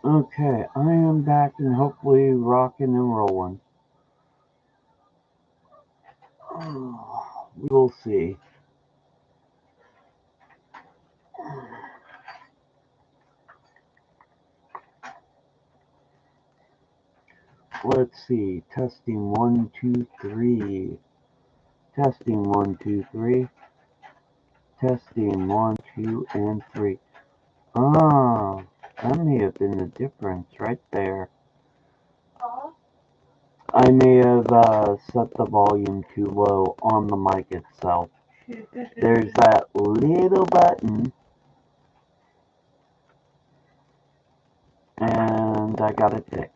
Okay, I am back and hopefully rocking and rolling. We will see. Let's see. Testing 1, 2, 3. Testing 1, 2, 3. Testing 1, 2, and 3. Ah, that may have been the difference right there. I may have set the volume too low on the mic itself. There's that little button, and I got it fixed.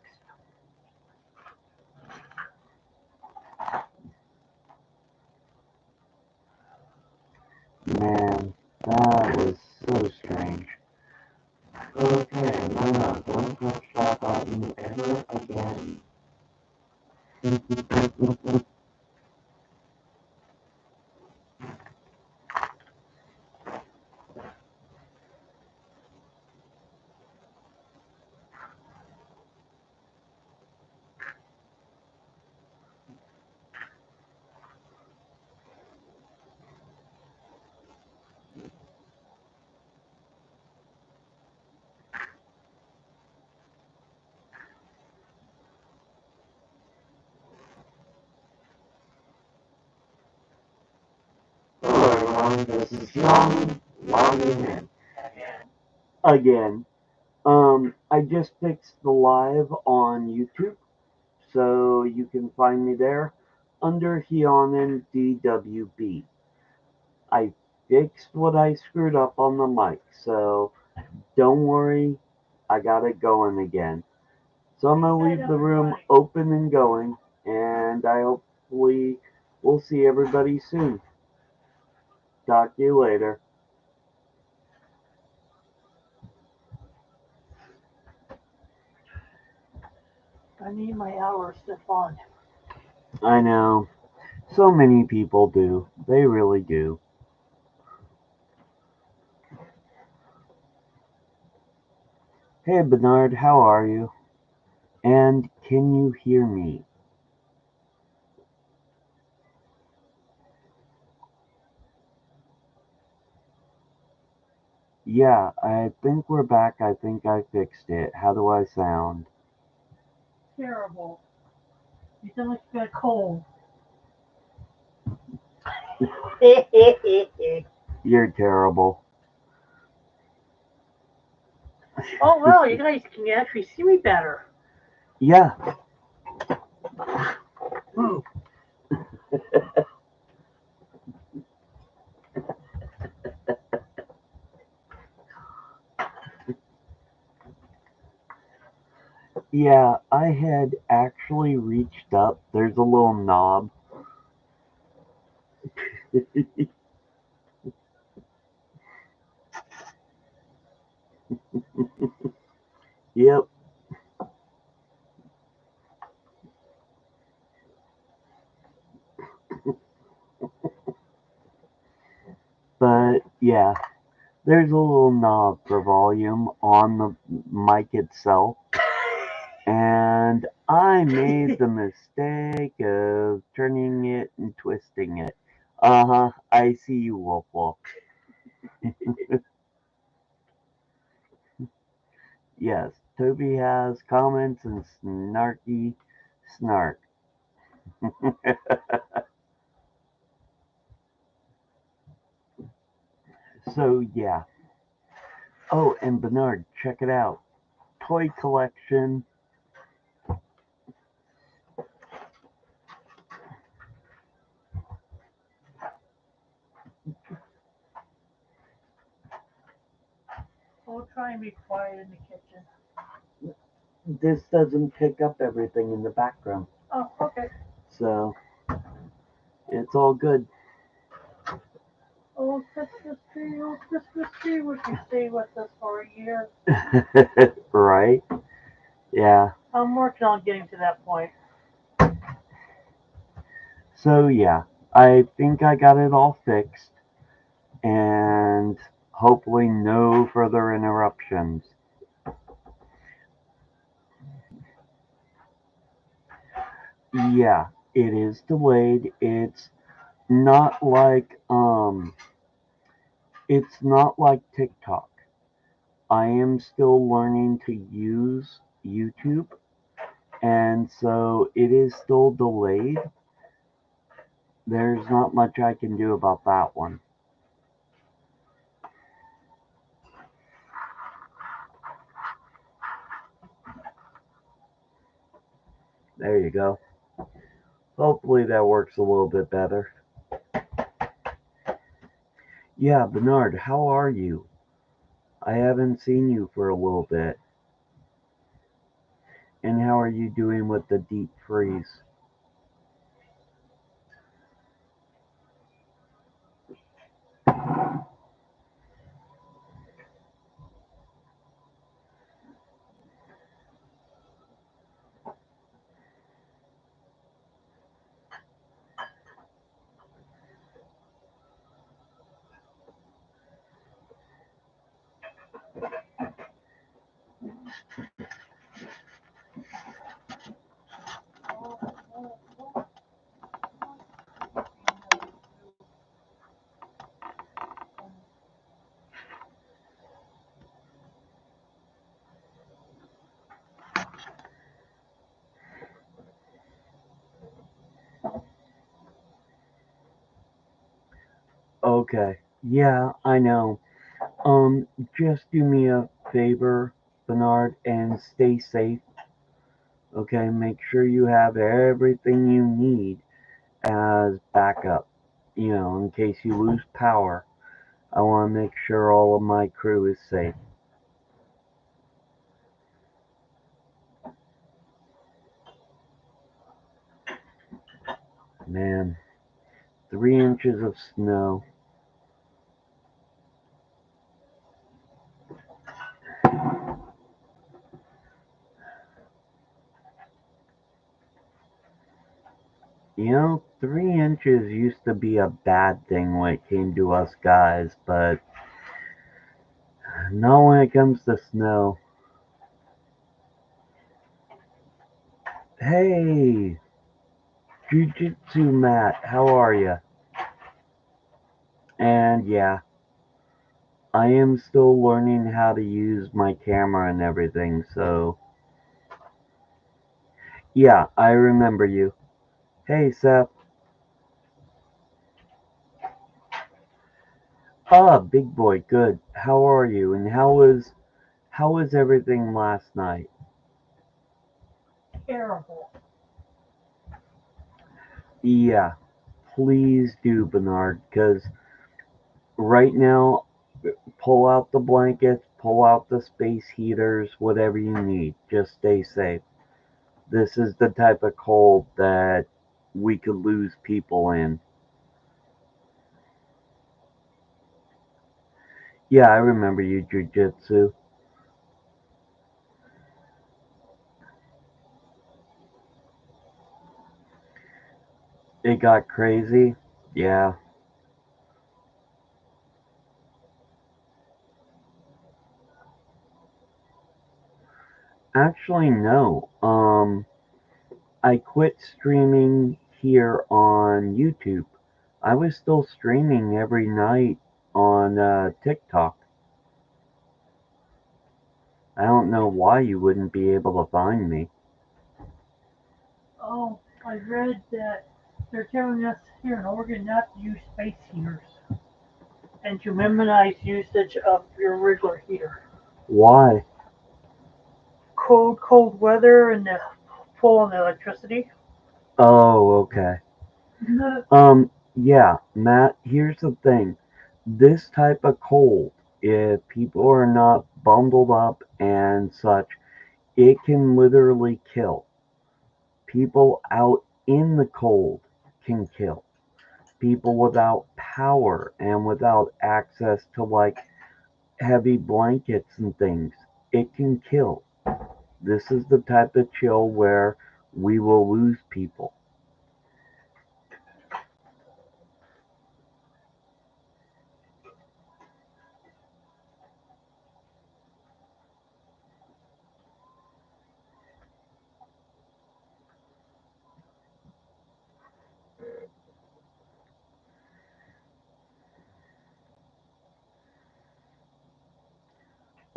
Man, that was so strange. Okay, no, don't touch that button ever again. Hello everyone, this is Young, logging in. Again. I just fixed the live on YouTube, so you can find me there under Hionin DWB. I fixed what I screwed up on the mic, so don't worry, I got it going again. So I'm gonna leave the room open and going, and I hopefully will see everybody soon. Talk to you later. I need my hours to fun. I know. So many people do. They really do. Hey Bernard, how are you? And can you hear me? Yeah, I think we're back. I think I fixed it. How do I sound? Terrible. You sound like you got a cold. You're terrible. Oh well, you guys can actually see me better. Yeah. Yeah, I had actually reached up. There's a little knob. Yep. But yeah, there's a little knob for volume on the mic itself. And I made the mistake of turning it and twisting it. Uh-huh, I see you, Wolf Wolf. Yes, Toby has comments and snarky snark. So yeah. Oh, and Bernard, check it out. Toy collection. I'll try and be quiet in the kitchen. This doesn't pick up everything in the background. Oh, okay. So it's all good. Oh, Christmas tree, would you stay with us for a year? Right? Yeah. I'm working on getting to that point. So yeah, I think I got it all fixed, and hopefully no further interruptions. Yeah, it is delayed. Not like it's not like TikTok. I am still learning to use YouTube, and so it is still delayed. There's not much I can do about that one. There you go. Hopefully that works a little bit better. Yeah, Bernard, how are you? I haven't seen you for a little bit. And how are you doing with the deep freeze? Okay. Yeah, I know. Just do me a favor, Bernard, and stay safe. Okay, make sure you have everything you need as backup. In case you lose power, I want to make sure all of my crew is safe. Man, 3 inches of snow. You know, 3 inches used to be a bad thing when it came to us guys, but not when it comes to snow. Hey, Jujitsu Matt, how are you? And yeah, I am still learning how to use my camera and everything, so yeah, I remember you. Hey, Seth. Ah, big boy, good. How are you? And how was everything last night? Terrible. Yeah, please do, Bernard, because right now, pull out the blankets, pull out the space heaters, whatever you need. Just stay safe. This is the type of cold that we could lose people in. Yeah, I remember you, Jujitsu. It got crazy. Yeah. Actually, no. I quit streaming here on YouTube. I was still streaming every night on TikTok. I don't know why you wouldn't be able to find me. Oh, I read that they're telling us here in Oregon not to use space heaters and to minimize usage of your regular heater. Why? Cold weather and the full on electricity. Oh, okay. Yeah, Matt, here's the thing. This type of cold, if people are not bundled up and such, it can literally kill. People out in the cold can kill. People without power and without access to like heavy blankets and things, it can kill. This is the type of chill where we will lose people.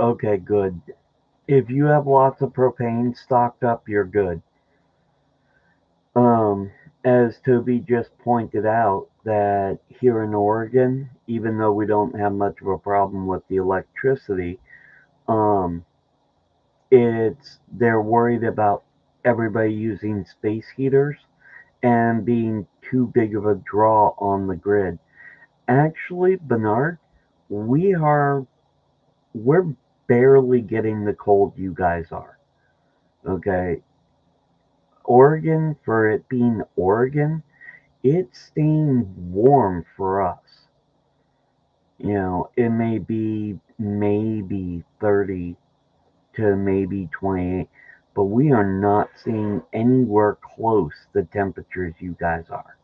Okay, good. If you have lots of propane stocked up, you're good. Um, as Toby just pointed out, that here in Oregon, even though we don't have much of a problem with the electricity, um, it's they're worried about everybody using space heaters and being too big of a draw on the grid. Actually, Bernard, we are we're barely getting the cold you guys are. Okay, Oregon, for it being Oregon, it's staying warm for us. It may be maybe 30 to maybe 28, but we are not seeing anywhere close the temperatures you guys are.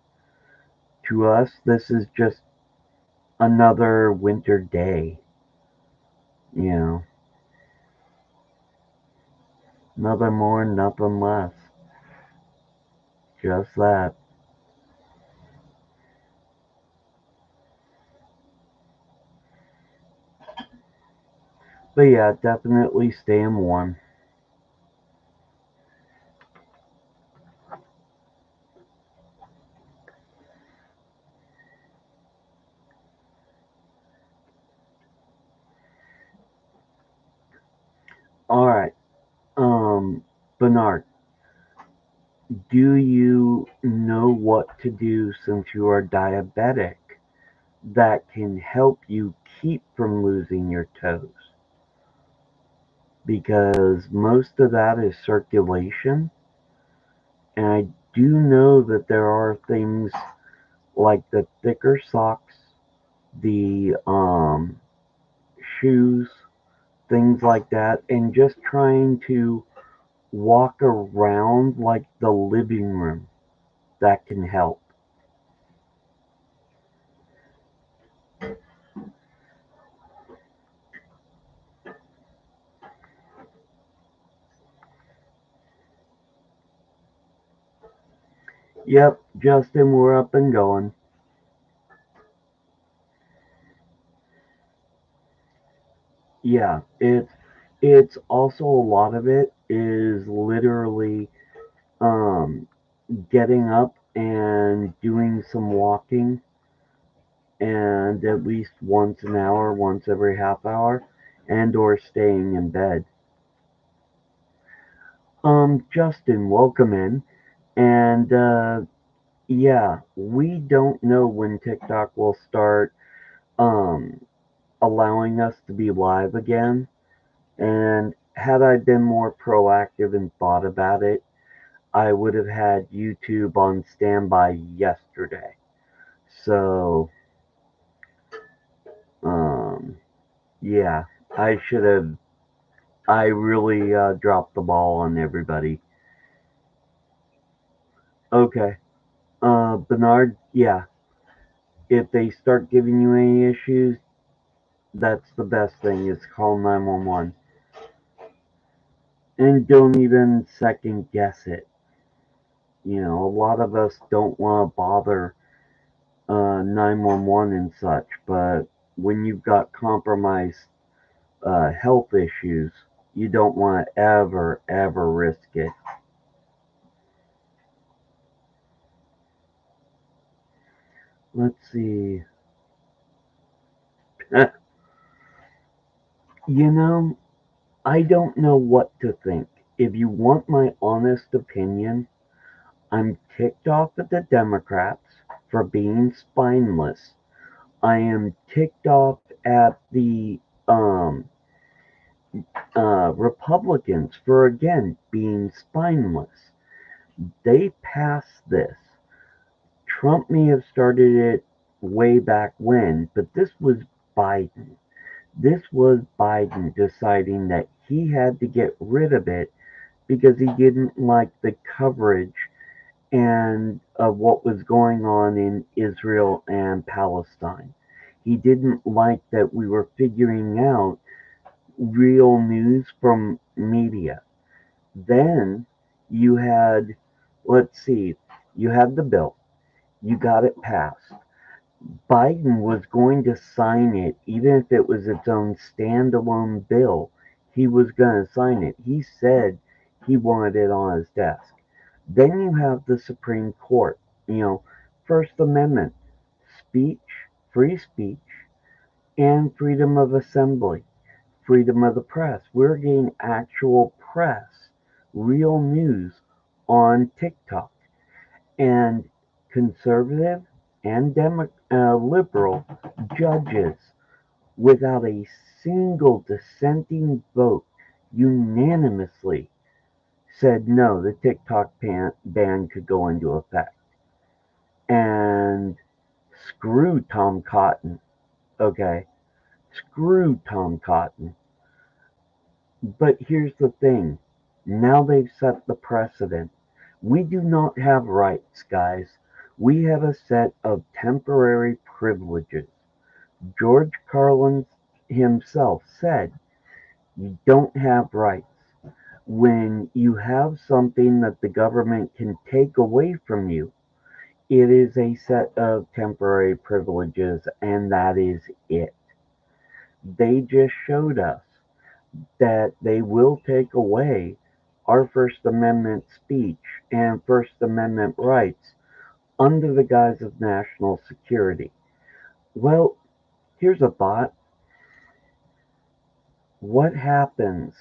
To us, this is just another winter day. You know, nothing more, nothing less. Just that. But yeah, definitely staying warm. All right. Bernard, do you know what to do since you are diabetic that can help you keep from losing your toes? Because most of that is circulation, and I do know that there are things like the thicker socks, the shoes, things like that, and just trying to walk around like the living room that can help. Yep, Justin, we're up and going. Yeah, it's also a lot of it is literally um getting up and doing some walking, and at least once an hour, once every half hour, and or staying in bed. Justin, welcome in. And yeah, we don't know when TikTok will start um allowing us to be live again. And had I been more proactive and thought about it, I would have had YouTube on standby yesterday. So, um, yeah, I should have. I really dropped the ball on everybody. Okay, Bernard. Yeah, if they start giving you any issues, that's the best thing. Is call 911, and don't even second guess it. A lot of us don't want to bother 911 and such, but when you've got compromised health issues, you don't want to ever risk it. Let's see. You know, I don't know what to think. If you want my honest opinion, I'm ticked off at the Democrats for being spineless. I am ticked off at the Republicans for again being spineless. They passed this. Trump may have started it way back when, but this was Biden. This was Biden deciding that he had to get rid of it because he didn't like the coverage and of what was going on in Israel and Palestine. He didn't like that we were figuring out real news from media. Then you had, let's see, you had the bill, you got it passed. Biden was going to sign it, even if it was its own standalone bill. He was going to sign it. He said he wanted it on his desk. Then you have the Supreme Court, you know, First Amendment, speech, free speech, and freedom of assembly, freedom of the press. We're getting actual press, real news on TikTok. And conservative and liberal judges, without a single dissenting vote, unanimously said no, the TikTok ban could go into effect. And screw Tom Cotton, okay? Screw Tom Cotton. But here's the thing, now they've set the precedent. We do not have rights, guys. We have a set of temporary privileges. George Carlin himself said, you don't have rights. When you have something that the government can take away from you, it is a set of temporary privileges, and that is it. They just showed us that they will take away our First Amendment speech and First Amendment rights under the guise of national security. Well, here's a thought. What happens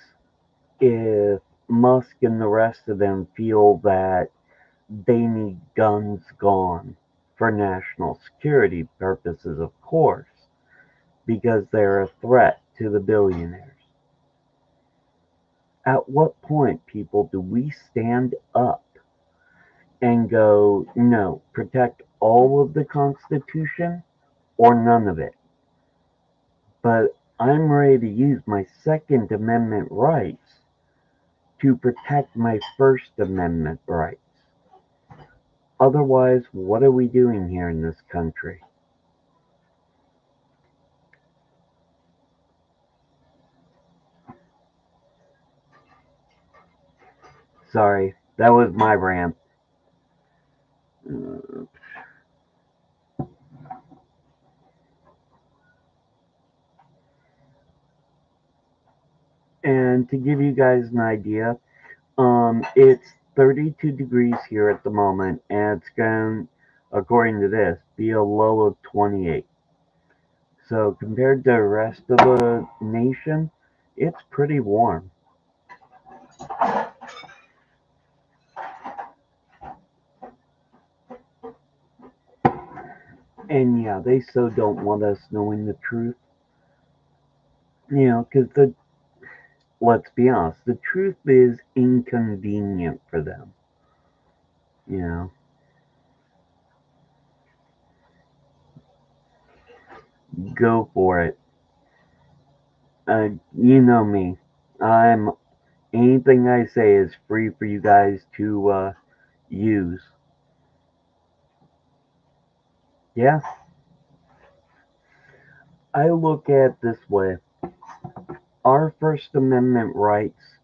if Musk and the rest of them feel that they need guns gone for national security purposes, of course, because they're a threat to the billionaires? At what point, people, do we stand up and go, no, protect all of the Constitution or none of it? But I'm ready to use my Second Amendment rights to protect my First Amendment rights. Otherwise, what are we doing here in this country? Sorry, that was my rant. Uh, And to give you guys an idea, it's 32 degrees here at the moment, and it's going, according to this, be a low of 28. So compared to the rest of the nation, it's pretty warm. And yeah, they so don't want us knowing the truth. Because let's be honest, the truth is inconvenient for them. You know, go for it. You know me. I'm Anything I say is free for you guys to use. Yeah, I look at this way. Our First Amendment rights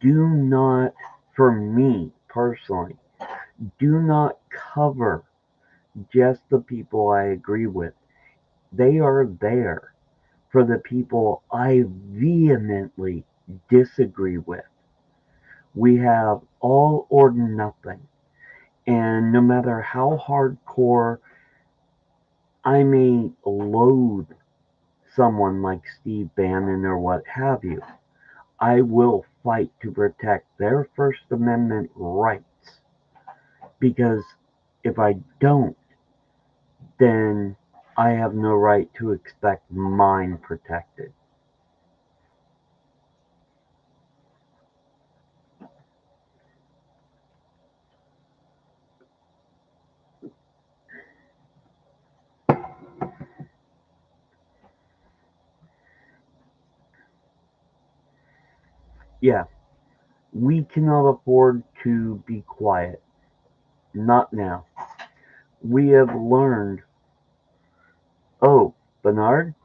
do not, for me personally, do not cover just the people I agree with. They are there for the people I vehemently disagree with. We have all or nothing. And no matter how hardcore I may loathe someone like Steve Bannon or what have you, I will fight to protect their First Amendment rights. Because if I don't, then I have no right to expect mine protected. Yeah, we cannot afford to be quiet. Not now. We have learned. Oh, Bernard?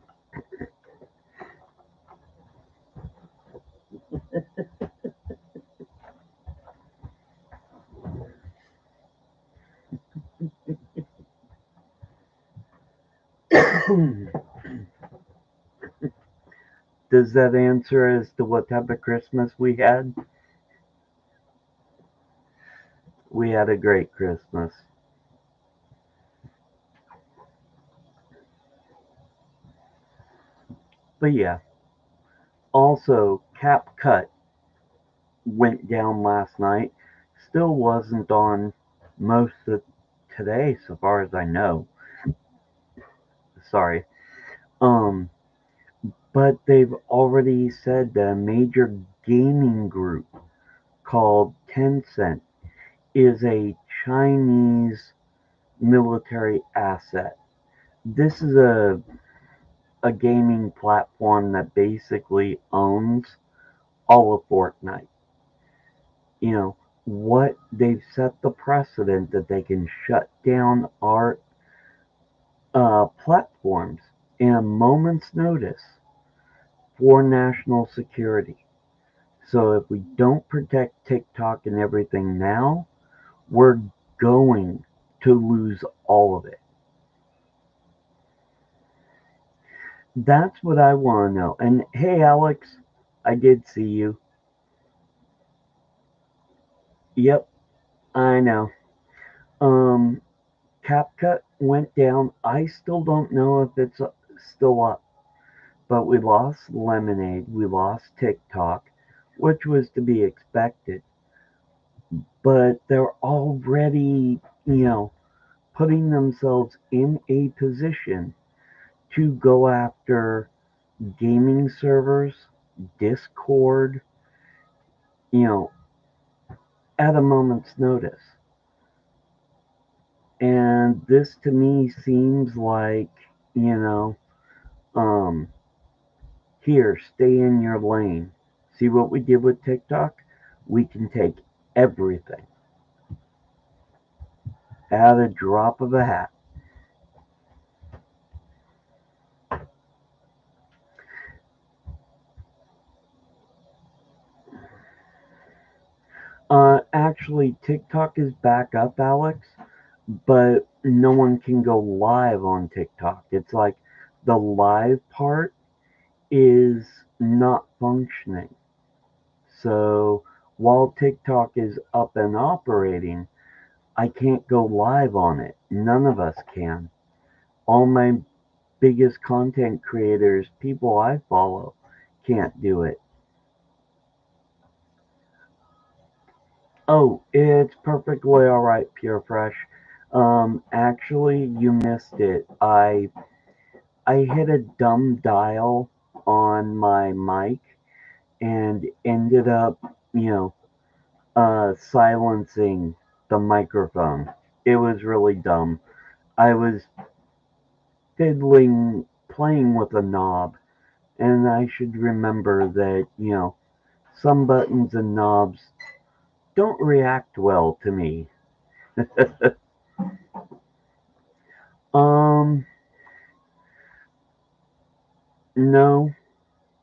Does that answer as to what type of Christmas we had? We had a great Christmas. But yeah, also Cap Cut went down last night. Still wasn't on most of today, so far as I know. Sorry. Um, but they've already said that a major gaming group called Tencent is a Chinese military asset. This is a gaming platform that basically owns all of Fortnite. You know, what they've set the precedent that they can shut down our platforms in a moment's notice for national security. So if we don't protect TikTok and everything now, we're going to lose all of it. That's what I want to know. And hey, Alex, I did see you. Yep, I know. Um, CapCut went down. I still don't know if it's still up, but we lost Lemonade, we lost TikTok, which was to be expected. But they're already, putting themselves in a position to go after gaming servers, Discord, you know, at a moment's notice. And this to me seems like, you know, um, here, stay in your lane. See what we did with TikTok? We can take everything at a drop of a hat. Actually, TikTok is back up, Alex, but no one can go live on TikTok. It's like the live part is not functioning. So while TikTok is up and operating, I can't go live on it. None of us can. All my biggest content creators, people I follow, can't do it. Oh, it's perfectly all right, Pure Fresh. Actually, you missed it. I hit a dumb dial on my mic and ended up, you know, silencing the microphone. It was really dumb. I was fiddling, playing with a knob, and I should remember that, some buttons and knobs don't react well to me. Um, no,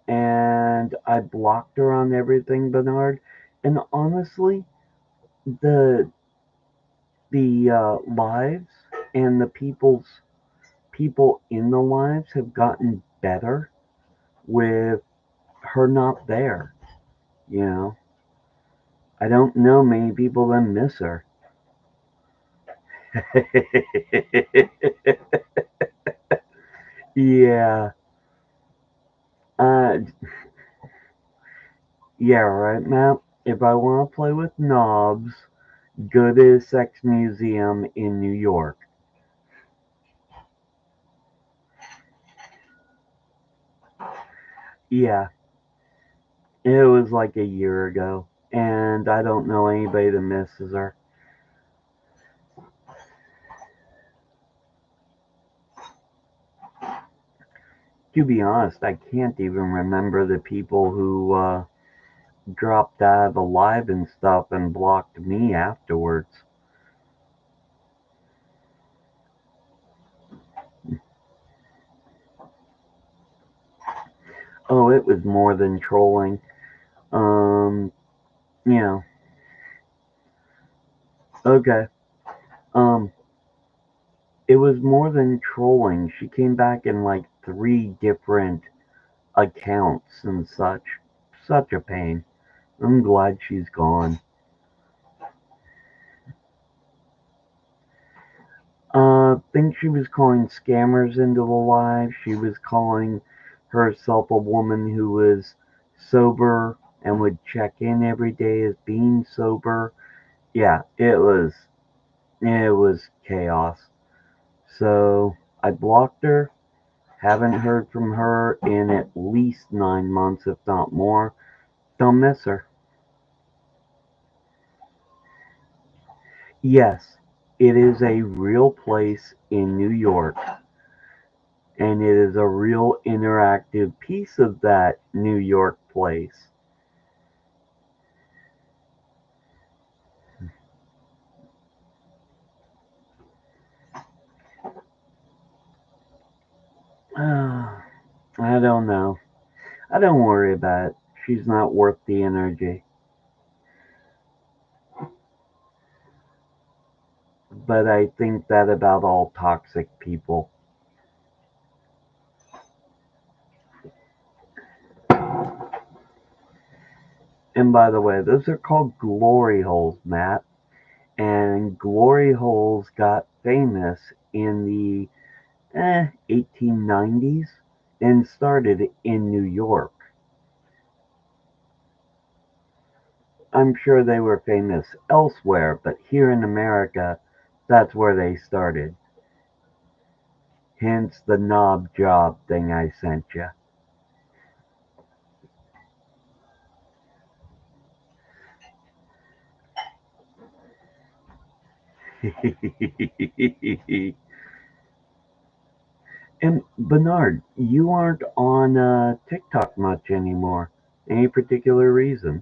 and I blocked her on everything, Bernard. And honestly, the lives and the people in the lives have gotten better with her not there. You know, I don't know many people that miss her. Yeah, uh, yeah, right, Matt. If I want to play with knobs, go to a sex museum in New York. Yeah, it was like a year ago, and I don't know anybody that misses her. To be honest, I can't even remember the people who dropped out of the live and stuff and blocked me afterwards. Oh, it was more than trolling. Um, you know, okay. Um, It was more than trolling. She came back in like three different accounts and such. Such a pain. I'm glad she's gone. Think she was calling scammers into the live. She was calling herself a woman who was sober and would check in every day as being sober. Yeah, it was chaos. So I blocked her. Haven't heard from her in at least 9 months, if not more. Don't miss her. Yes, it is a real place in New York, and it is a real interactive piece of that New York place. I don't know. I don't worry about it. She's not worth the energy. But I think that about all toxic people. And by the way, those are called glory holes, Matt. And glory holes got famous in the 1890s and started in New York. I'm sure they were famous elsewhere, but here in America, that's where they started. Hence the knob job thing I sent you. And Bernard, you aren't on TikTok much anymore. Any particular reason?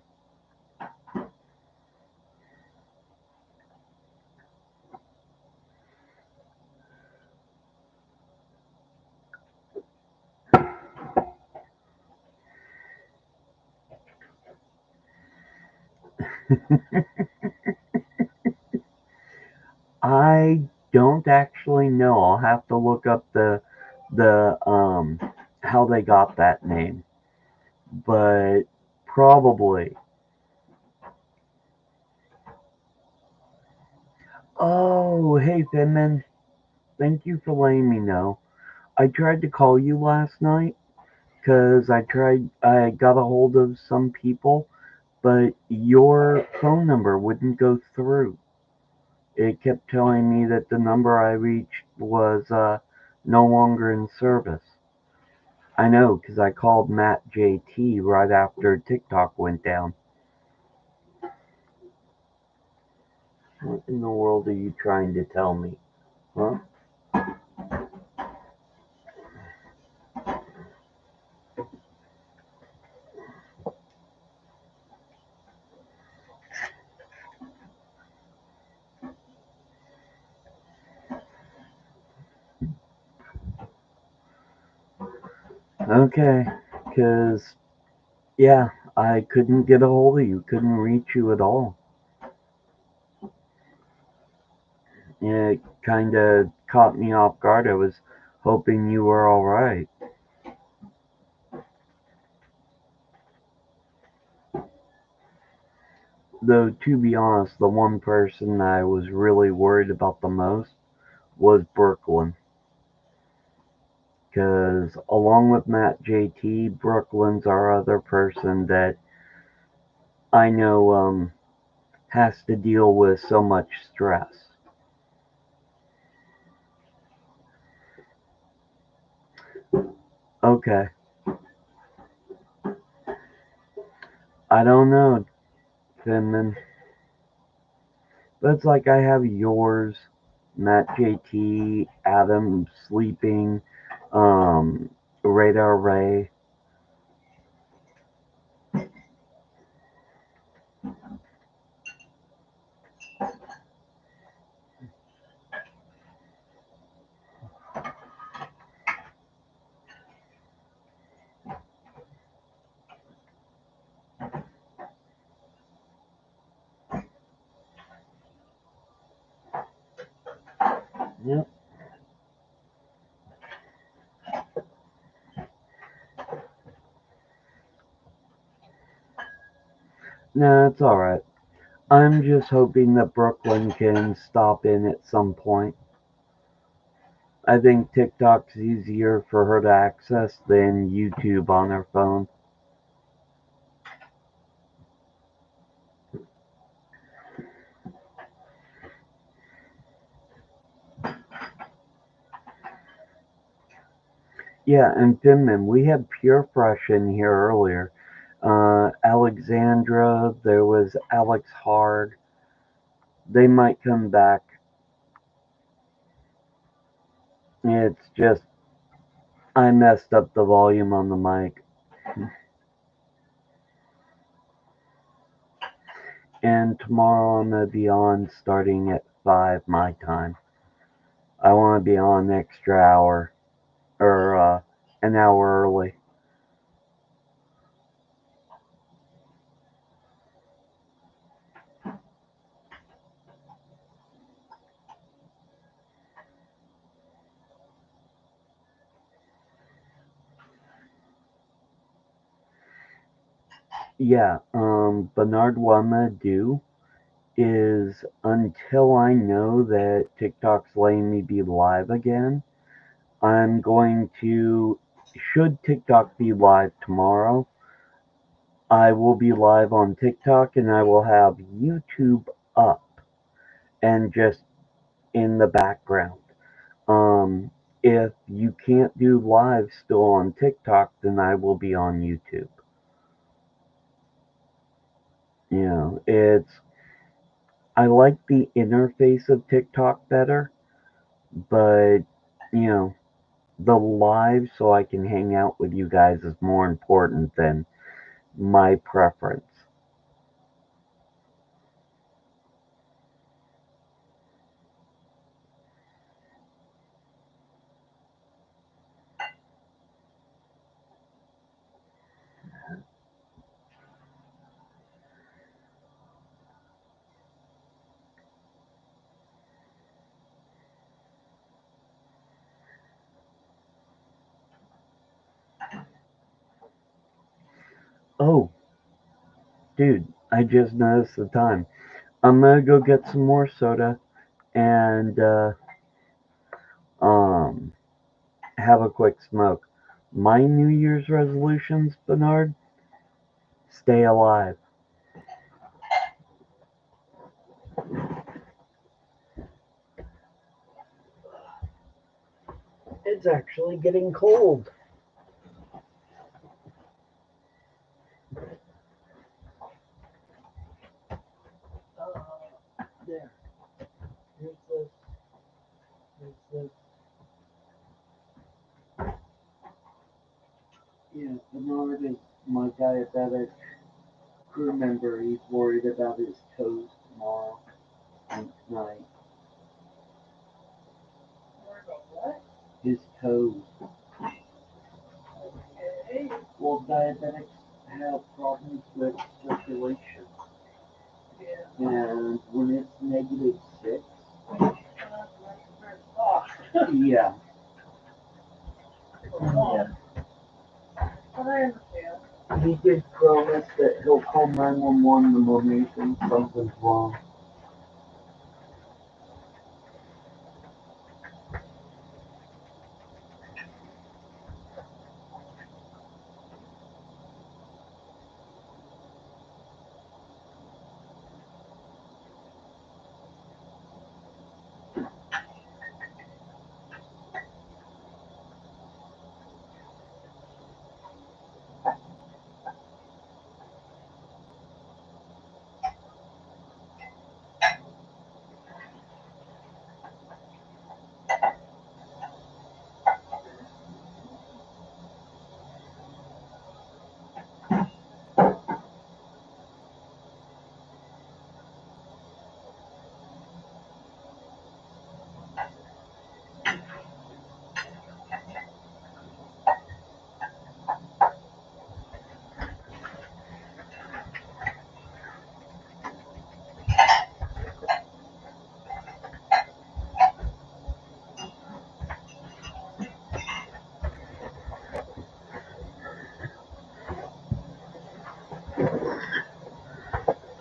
I don't actually know. I'll have to look up the how they got that name, but probably. Oh, hey Finman, thank you for letting me know. I tried to call you last night because I got a hold of some people, but your phone number wouldn't go through. It kept telling me that the number I reached was no longer in service. I know, because I called Matt JT right after TikTok went down. What in the world are you trying to tell me? Huh? Okay, because, yeah, I couldn't get a hold of you, couldn't reach you at all. It kind of caught me off guard. I was hoping you were alright. Though, to be honest, the one person I was really worried about the most was Brooklyn. Because along with Matt JT, Brooklyn's our other person that I know has to deal with so much stress. Okay, I don't know, Finman. But it's like I have yours, Matt JT, Adam sleeping, um, Radar Ray. Yep. Nah, it's alright. I'm just hoping that Brooklyn can stop in at some point. I think TikTok's easier for her to access than YouTube on her phone. Yeah, and Finman, we had Pure Fresh in here earlier. Alexandra, there was Alex Hard. They might come back. It's just, I messed up the volume on the mic. And tomorrow I'm going to be on starting at 5 my time. I want to be on an extra hour, or an hour early. Yeah, Bernard, what I'm going to do is until I know that TikTok's letting me be live again, I'm going to, should TikTok be live tomorrow, I will be live on TikTok and I will have YouTube up and just in the background. Um, if you can't do live still on TikTok, then I will be on YouTube. You know, I like the interface of TikTok better, but, you know, the live so I can hang out with you guys is more important than my preference. Oh, dude, I just noticed the time. I'm gonna go get some more soda and um have a quick smoke. My New Year's resolutions, Bernard, stay alive. It's actually getting cold. There. Here's this. Here's this. Yeah, Bernard is my diabetic crew member. He's worried about his toes tomorrow and tonight. Worry about what? His toes. Okay. Well, diabetics have problems with circulation. Yeah. And when it's -6, Oh, yeah, oh, yeah. I understand. He did promise that he'll call 911 the moment he thinks something's wrong.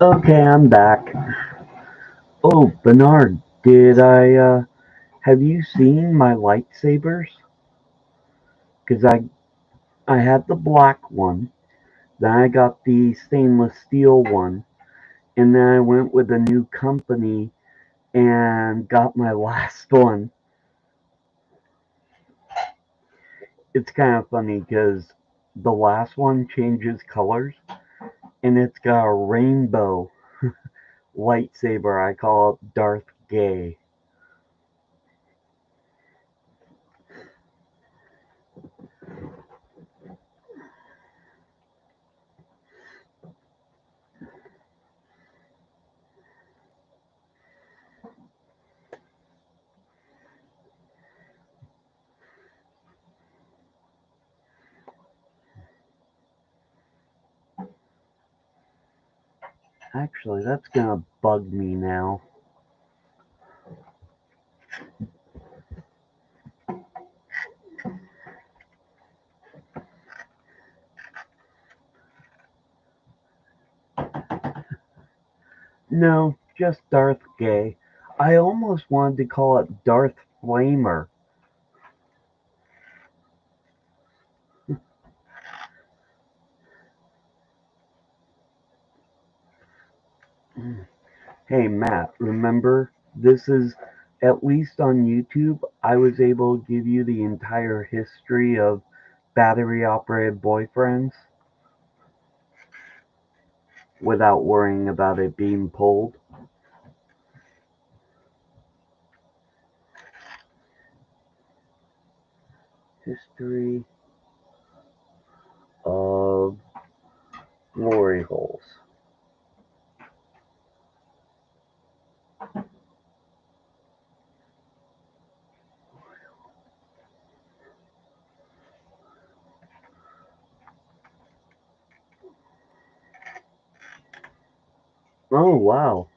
Okay, I'm back. Oh, Bernard, did have you seen my lightsabers? Because I had the black one, then I got the stainless steel one, and then I went with a new company and got my last one. It's kind of funny because the last one changes colors, and it's got a rainbow lightsaber. I call it Darth Gay. Actually, that's gonna bug me now. No, just Darth Gay. I almost wanted to call it Darth Flamer. Hey Matt, remember this is at least on YouTube. I was able to give you the entire history of battery operated boyfriends without worrying about it being pulled. History of glory holes. Oh wow.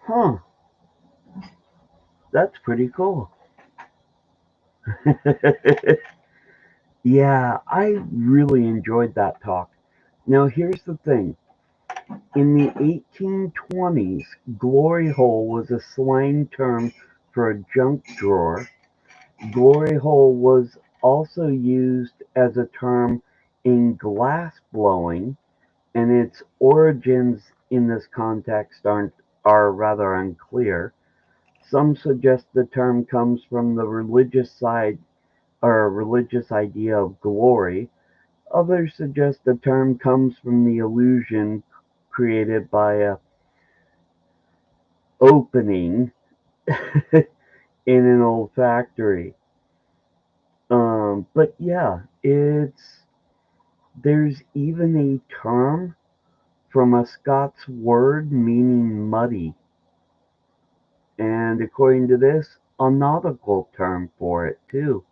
Huh. That's pretty cool. Yeah, I really enjoyed that talk. Now here's the thing. In the 1820s, glory hole was a slang term for a junk drawer. Glory hole was also used as a term in glass blowing, and its origins in this context are rather unclear. Some suggest the term comes from the religious side or religious idea of glory. Others suggest the term comes from the illusion created by a opening in an old factory. But yeah, it's there's even a term from a Scots word meaning muddy, and according to this, a nautical term for it too.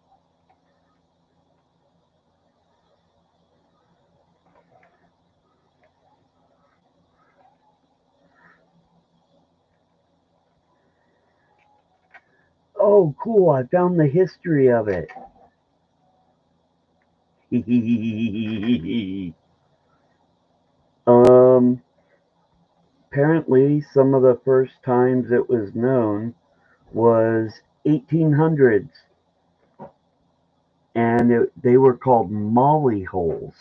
Oh, cool! I found the history of it. um, Apparently, some of the first times it was known was 1800s, and they were called molly holes.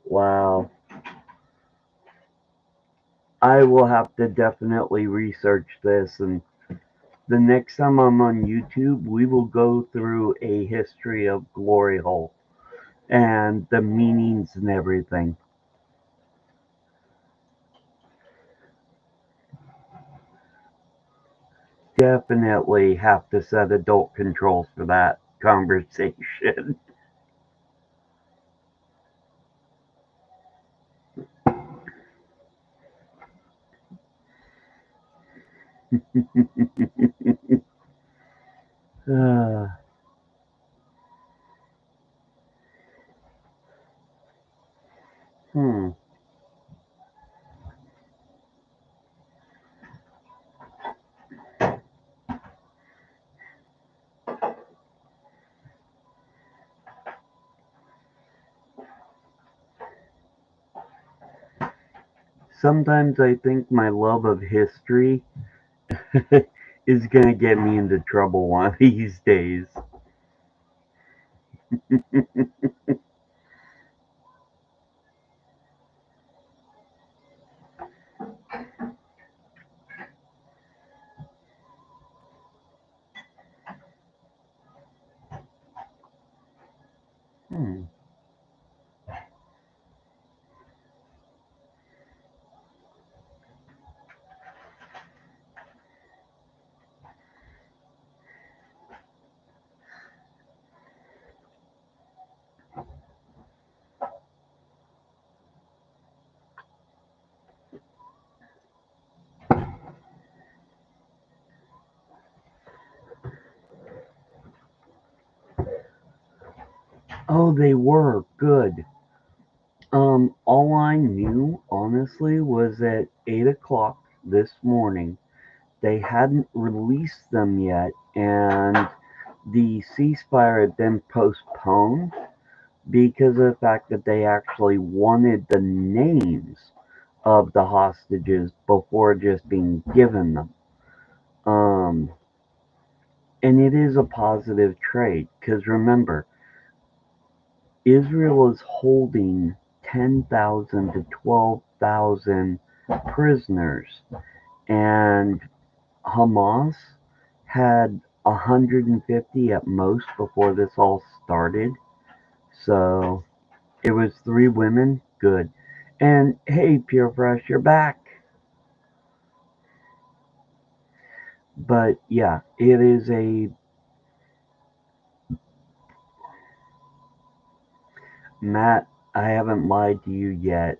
Wow. I will have to definitely research this, and the next time I'm on YouTube, we will go through a history of Glory Hole and the meanings and everything. Definitely have to set adult controls for that conversation. uh, hmm. sometimes I think my love of history is going to get me into trouble one of these days. Hmm. Oh, they were good. All I knew, honestly, was at 8 o'clock this morning they hadn't released them yet, and the ceasefire had been postponed because of the fact that they actually wanted the names of the hostages before just being given them. Um, and it is a positive trade because remember, Israel is holding 10,000 to 12,000 prisoners, and Hamas had 150 at most before this all started. So it was three women. Good. And hey, Pure Fresh, you're back. But yeah, it is a Matt. I haven't lied to you yet.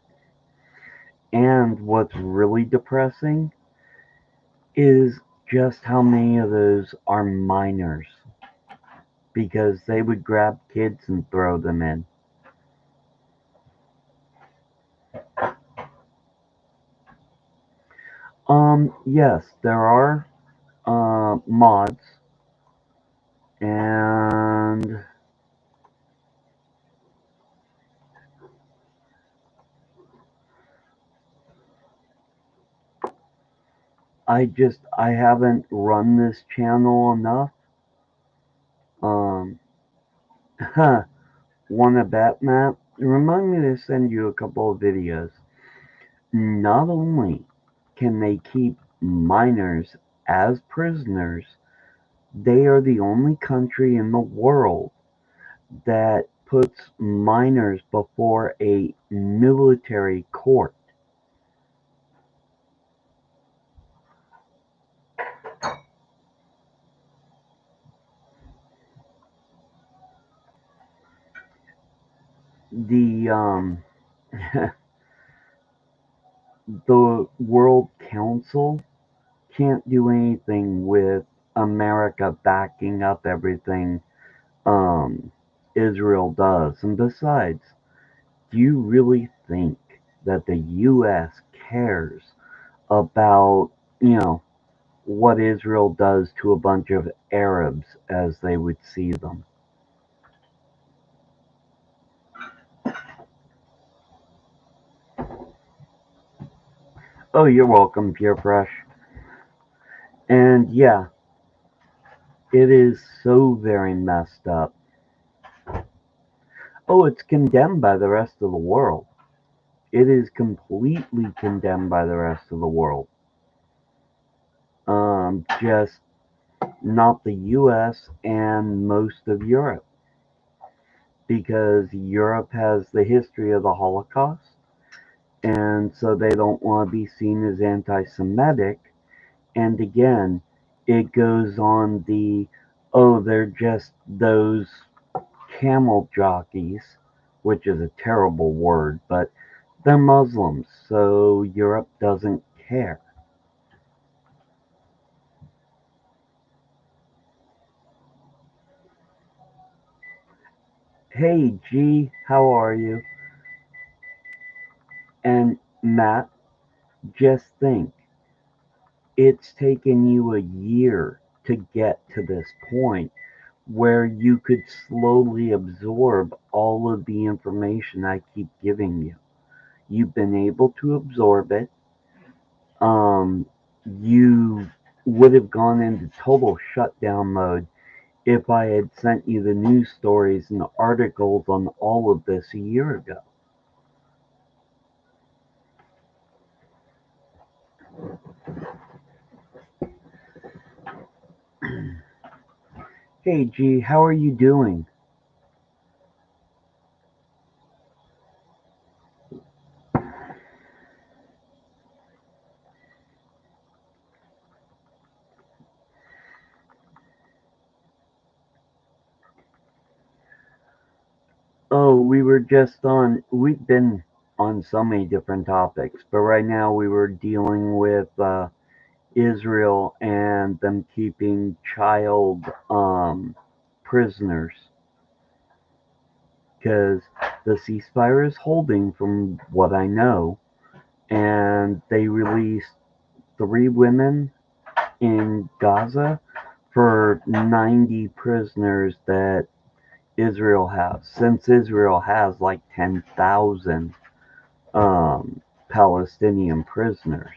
And what's really depressing is just how many of those are minors because they would grab kids and throw them in. Yes, there are mods, and I haven't run this channel enough. Um, want bet, Matt? Remind me to send you a couple of videos. Not only can they keep minors as prisoners, they are the only country in the world that puts minors before a military court. The the World Council can't do anything with America backing up everything um, Israel does. And besides, do you really think that the U.S. cares about, you know, what Israel does to a bunch of Arabs as they would see them? Oh, you're welcome, Pure Fresh. And yeah, it is so very messed up. Oh, it's condemned by the rest of the world. It is completely condemned by the rest of the world. Just not the US and most of Europe, because Europe has the history of the Holocaust, and so they don't want to be seen as anti Semitic. And again, it goes on the oh, they're just those camel jockeys, which is a terrible word, but they're Muslims, so Europe doesn't care. Hey G, how are you? And Matt, just think, it's taken you a year to get to this point where you could slowly absorb all of the information I keep giving you. You've been able to absorb it. Um, you would have gone into total shutdown mode if I had sent you the news stories and articles on all of this a year ago. Hey G, how are you doing? Oh, we've been on so many different topics, but right now we were dealing with Israel and them keeping child prisoners because the ceasefire is holding from what I know, and they released three women in Gaza for 90 prisoners that Israel has, since Israel has like 10,000 Palestinian prisoners.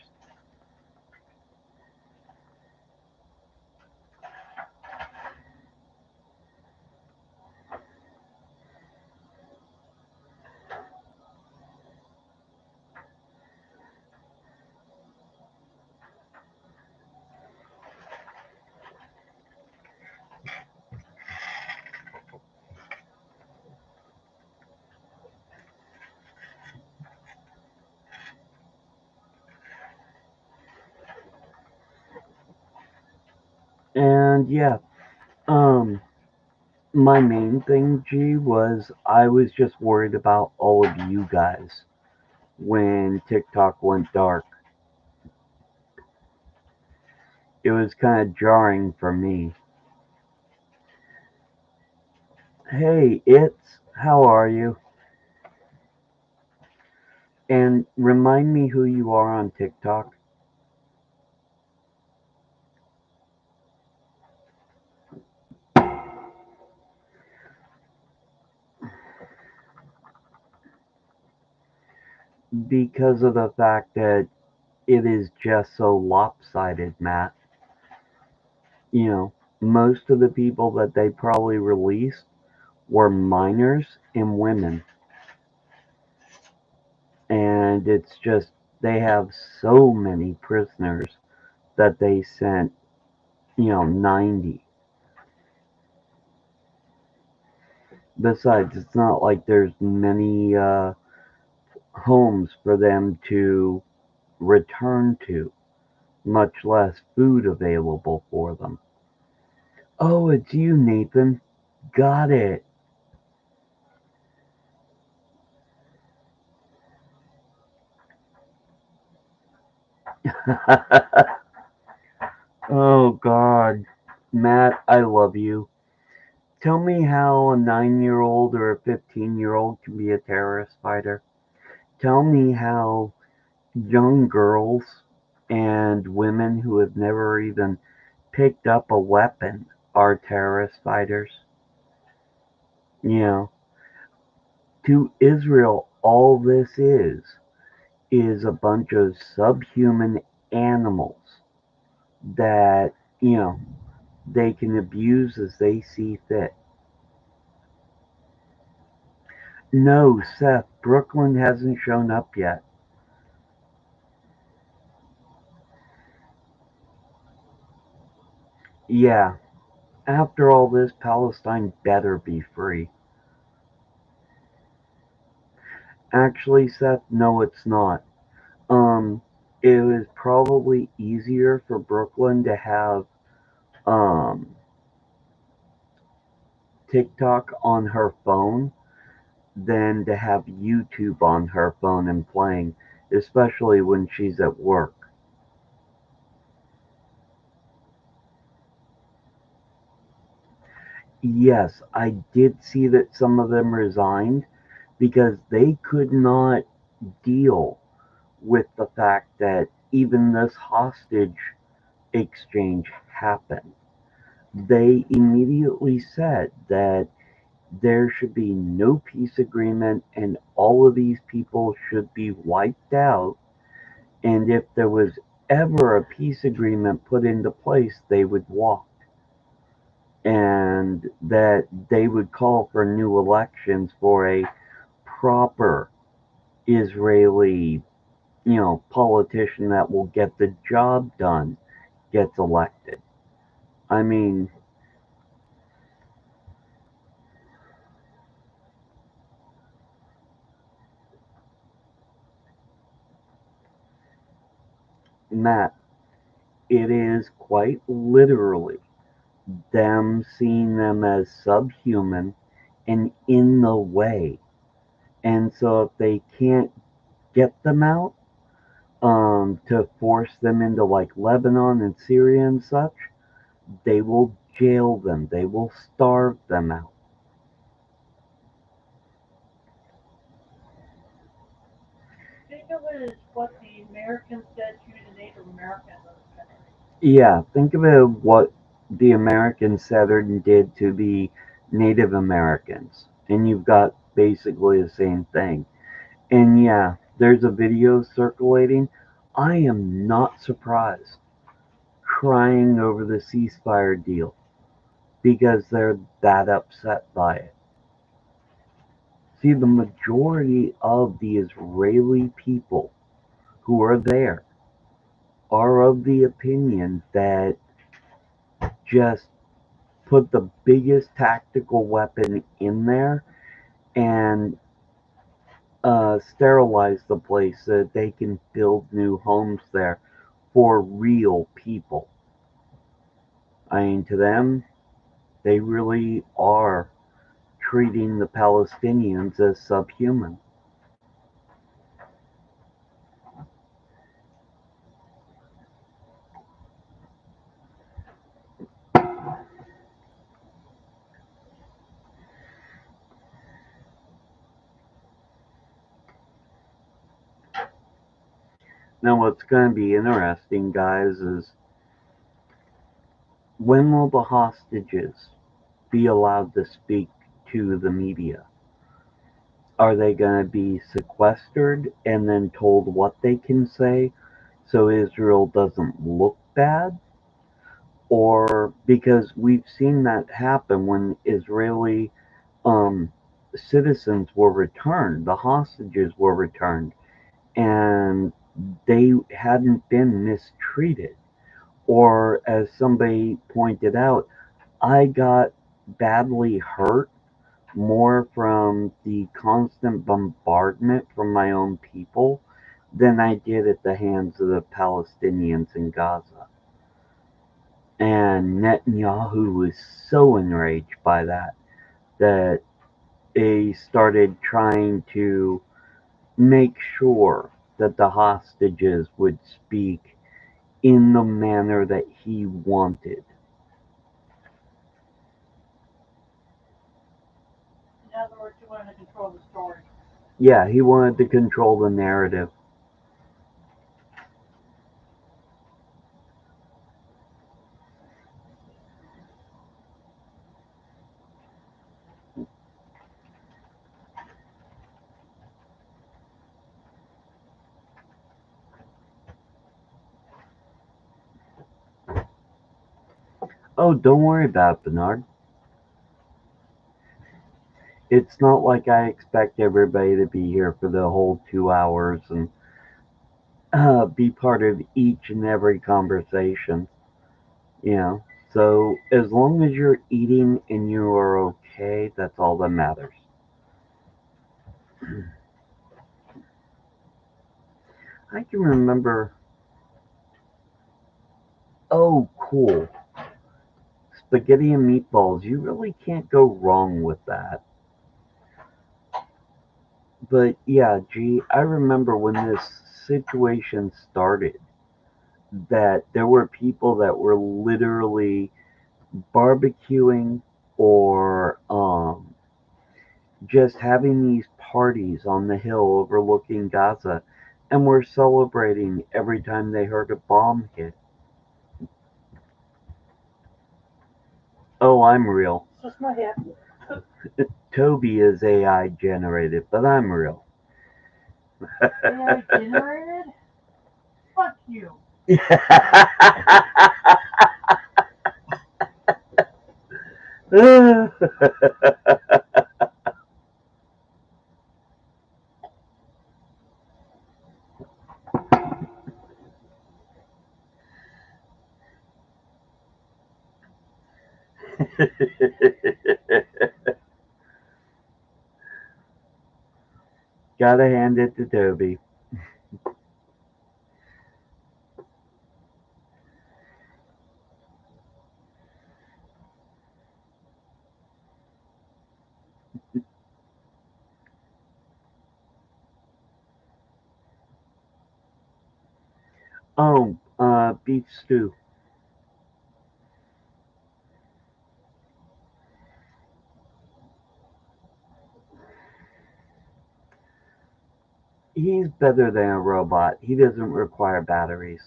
And yeah, um, my main thing, G, was I was just worried about all of you guys when TikTok went dark. It was kind of jarring for me. Hey, how are you? And remind me who you are on TikTok because of the fact that it is just so lopsided, Matt. You know, most of the people that they probably released were minors and women. And it's just, they have so many prisoners that they sent, 90. Besides, it's not like there's many homes for them to return to, much less food available for them. Oh, it's you, Nathan. Got it. Oh, God. Matt, I love you. Tell me how a 9-year-old or a 15-year-old can be a terrorist fighter. Tell me how young girls and women who have never even picked up a weapon are terrorist fighters. You know, to Israel, all this is a bunch of subhuman animals that, you know, they can abuse as they see fit. No, Seth, Brooklyn hasn't shown up yet. Yeah, after all this, Palestine better be free. Actually, Seth, no, it's not. Um, it was probably easier for Brooklyn to have um, TikTok on her phone than to have YouTube on her phone and playing, especially when she's at work. Yes, I did see that some of them resigned because they could not deal with the fact that even this hostage exchange happened. They immediately said that There should be no peace agreement, and all of these people should be wiped out. And if there was ever a peace agreement put into place, they would walk. And that they would call for new elections for a proper Israeli, politician that will get the job done gets elected. I mean, Matt, it is quite literally them seeing them as subhuman and in the way. And so if they can't get them out, to force them into like Lebanon and Syria and such, they will jail them. They will starve them out. Think of it as what the Americans did to the Native Americans in this country. Yeah, think of it what the American Southern did to the Native Americans, and you've got basically the same thing. And yeah, there's a video circulating. I am not surprised, crying over the ceasefire deal because they're that upset by it. See, the majority of the Israeli people who are there are of the opinion that just put the biggest tactical weapon in there and sterilize the place so that they can build new homes there for real people. I mean, to them, they really are treating the Palestinians as subhuman. Now, what's going to be interesting, guys, is when will the hostages be allowed to speak to the media? Are they going to be sequestered and then told what they can say so Israel doesn't look bad? Or because we've seen that happen when Israeli um, citizens were returned, the hostages were returned, and they hadn't been mistreated. Or, as somebody pointed out, I got badly hurt more from the constant bombardment from my own people than I did at the hands of the Palestinians in Gaza. And Netanyahu was so enraged by that he started trying to make sure that the hostages would speak in the manner that he wanted. In other words, you wanted to control the story. Yeah, he wanted to control the narrative. Oh, don't worry about it, Bernard. It's not like I expect everybody to be here for the whole 2 hours and be part of each and every conversation. You know, so as long as you're eating and you are okay, that's all that matters. I can remember. Oh, cool. Spaghetti and meatballs. You really can't go wrong with that. But yeah, gee, I remember when this situation started that there were people that were literally barbecuing or just having these parties on the hill overlooking Gaza and were celebrating every time they heard a bomb hit. Oh, I'm real. It's just my head. Toby is AI generated, but I'm real. AI generated? Fuck you. Gotta hand it to Toby. Oh, beef stew. He's better than a robot. He doesn't require batteries.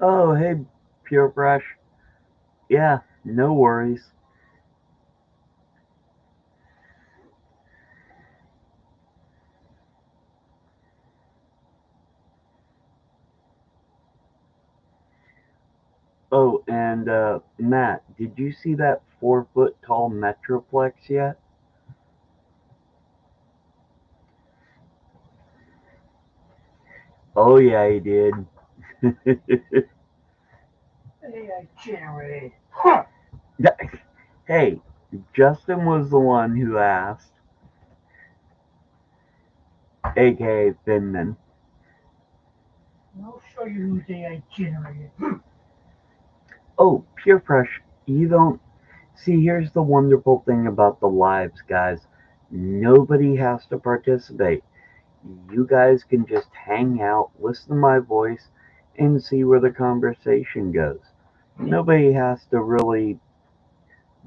Oh, hey, Pure Fresh. Yeah, no worries. Oh, and Matt, did you see that 4 foot tall Metroplex yet? Oh, yeah, he did. AI generated. Huh. Hey, Justin was the one who asked, aka Finman. I'll show you who's AI generated. Oh, Pure Fresh, you don't see. Here's the wonderful thing about the lives, guys. Nobody has to participate. You guys can just hang out, listen to my voice, and see where the conversation goes. Nobody has to really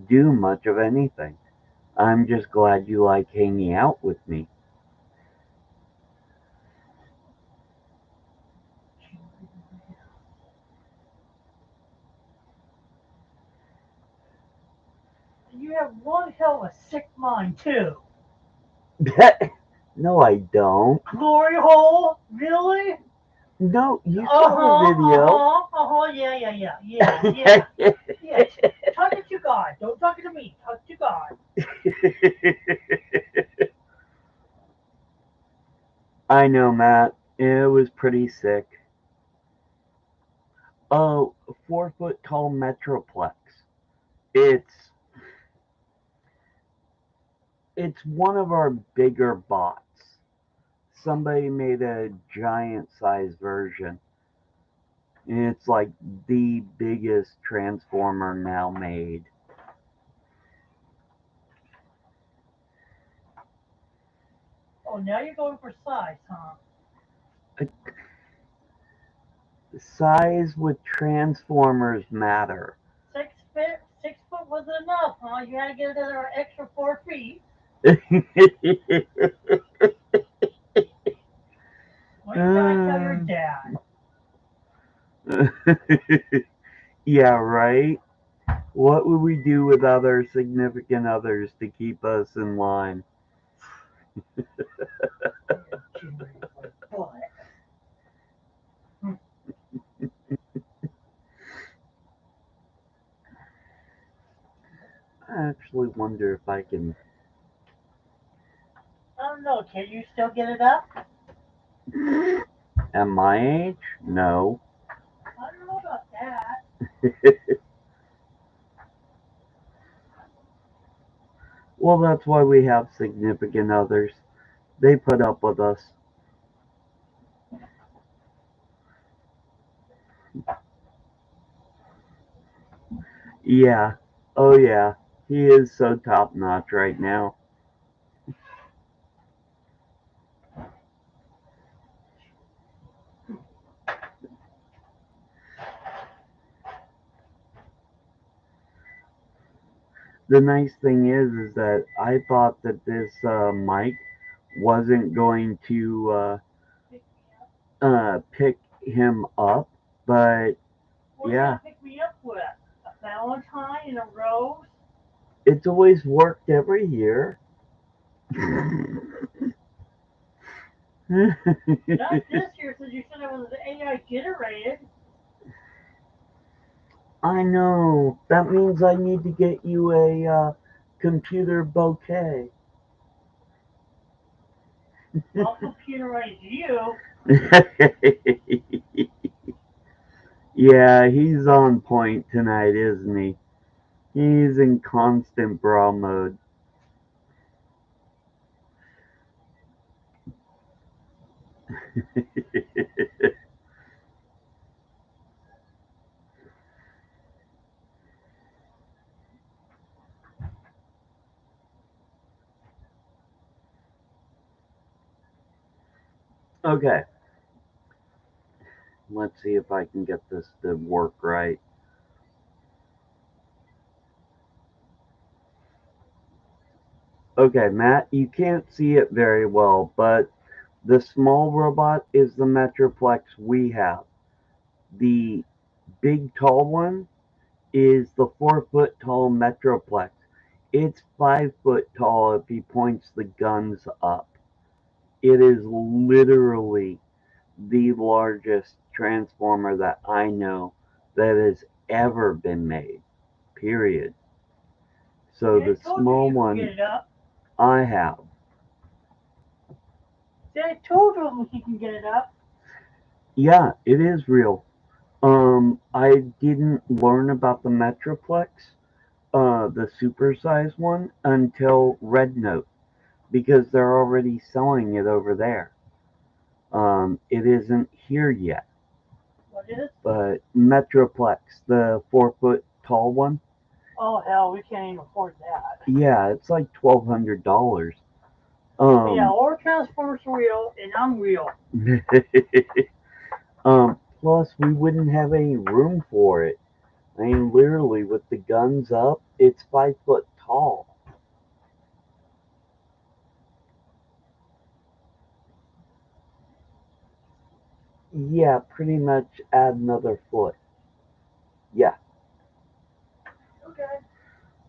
do much of anything. I'm just glad you like hanging out with me. You have one hell of a sick mind, too. No, I don't. Glory hole? Really? No, you saw the Uh-huh, video. yeah, yeah, yeah, yeah, yeah. Yes. Talk it to God. Don't talk it to me. Talk to God. I know, Matt. It was pretty sick. Oh, 4 foot tall Metroplex. It's it's one of our bigger bots. Somebody made a giant size version. It's like the biggest transformer now made. Oh, now you're going for size, huh? Size with transformers matter. 6 feet, 6 foot wasn't enough, huh? You had to get another extra 4 feet. What are you trying to tell your dad? Yeah, right? What would we do without our significant others to keep us in line? Generated my butt. Hmm. I actually wonder if I can. I don't know. Can you still get it up? At my age? No. I don't know about that. Well, that's why we have significant others. They put up with us. Yeah. Oh, yeah. He is so top notch right now. The nice thing is that I thought that this mic wasn't going to. Pick me up. pick him up, but What are you yeah, gonna pick me up with? A Valentine and a rose? it's always worked every year. Not this year, since you said it was AI generated. I know. That means I need to get you a computer bouquet. I'll computerize you. Yeah, he's on point tonight, isn't he? He's in constant bra mode. Okay, let's see if I can get this to work right. Okay, Matt, you can't see it very well, but the small robot is the Metroplex we have. The big tall one is the 4 foot tall Metroplex. It's 5 foot tall if he points the guns up. It is literally the largest transformer that I know that has ever been made. Period. So See, I the told you small you can get one it up. I have. See, I told him he can get it up. Yeah, it is real. I didn't learn about the Metroplex, the supersize one, until Red Note because they're already selling it over there. It isn't here yet, What is? but Metroplex, the 4 foot tall one, Oh hell, we can't even afford that. yeah, it's like $1,200. But yeah, Um, our Transformers are real, and I'm real. plus we wouldn't have any room for it. I mean, literally, with the guns up, it's 5 foot tall. Yeah, pretty much add another foot. Yeah, Okay,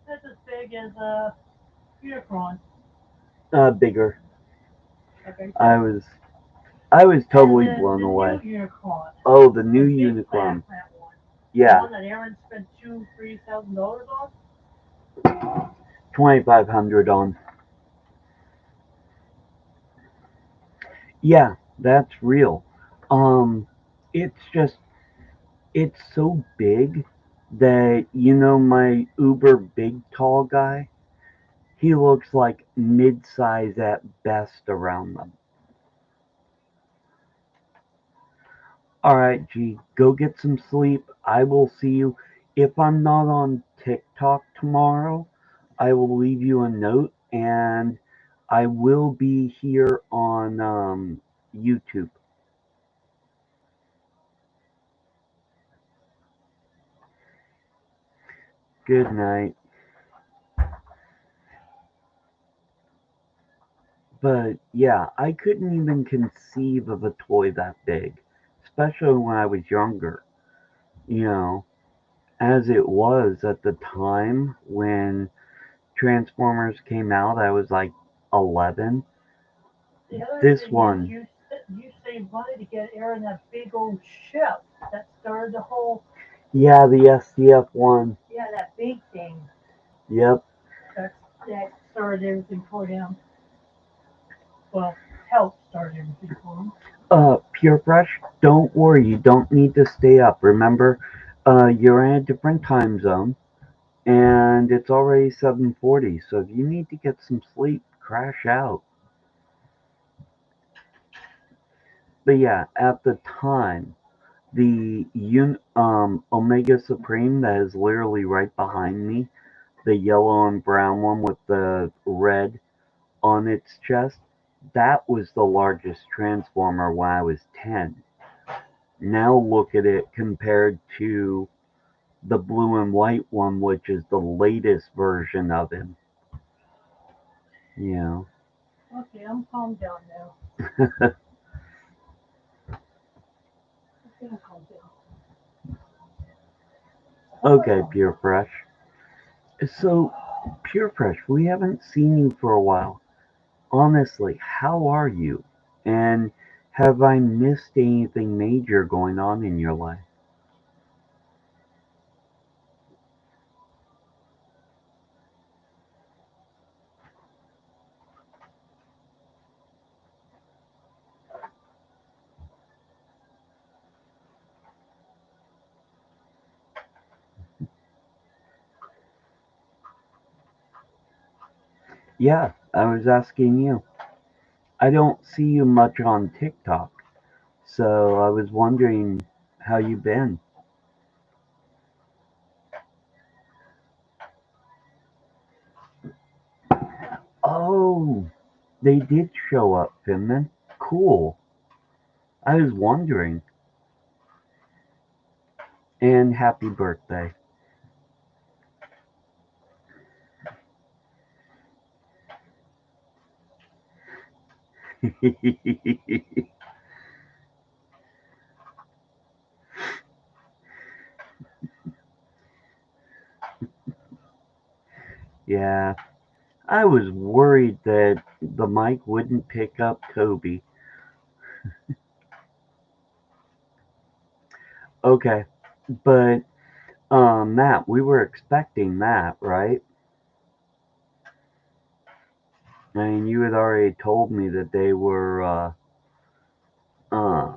that's as big as a Unicron. bigger. Okay, I so was, I was and totally then blown the new away. Unicron, Oh, the the new big fat Unicron. fat one, the Yeah, one that Aaron spent $2,000-3,000 on. 2,500 on. Yeah, that's real. Um, it's just, it's so big that, my uber big tall guy, he looks like mid-size at best around them. All right, G, go get some sleep. I will see you. If I'm not on TikTok tomorrow, I will leave you a note and I will be here on YouTube. Good night. But yeah, I couldn't even conceive of a toy that big, especially when I was younger. You know, as it was at the time when Transformers came out, I was like 11. The other This thing is, one, you saved money to get Aaron that big old ship that started the whole. yeah, the SDF one. Yeah, that big thing Yep. that started everything for him. Well, helped start everything for him. Pure Fresh, don't worry, you don't need to stay up. Remember, you're in a different time zone and it's already 7:40, so if you need to get some sleep, crash out. But yeah, at the time, the Omega Supreme that is literally right behind me, the yellow and brown one with the red on its chest, that was the largest transformer when I was 10. Now look at it compared to the blue and white one, which is the latest version of him. You Okay, I'm calmed down now. know. Okay, Pure Fresh. So, Pure Fresh, we haven't seen you for a while. Honestly, how are you? And have I missed anything major going on in your life? Yeah, I was asking you. I don't see you much on TikTok, so I was wondering how you been. Oh, they did show up, Finman. Cool. I was wondering. And happy birthday. Yeah, I was worried that the mic wouldn't pick up Kobe. Okay, but Matt, we were expecting that, right? I mean, you had already told me that they were uh,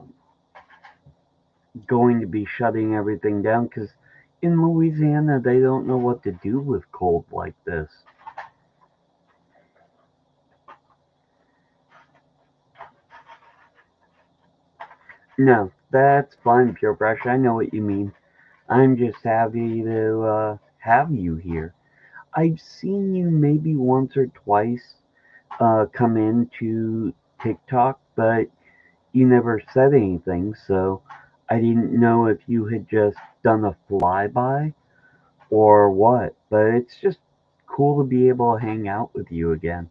going to be shutting everything down because in Louisiana they don't know what to do with cold like this. No, that's fine, Pure Brush. I know what you mean. I'm just happy to have you here. I've seen you maybe once or twice come into TikTok, but you never said anything, so I didn't know if you had just done a flyby or what. But it's just cool to be able to hang out with you again.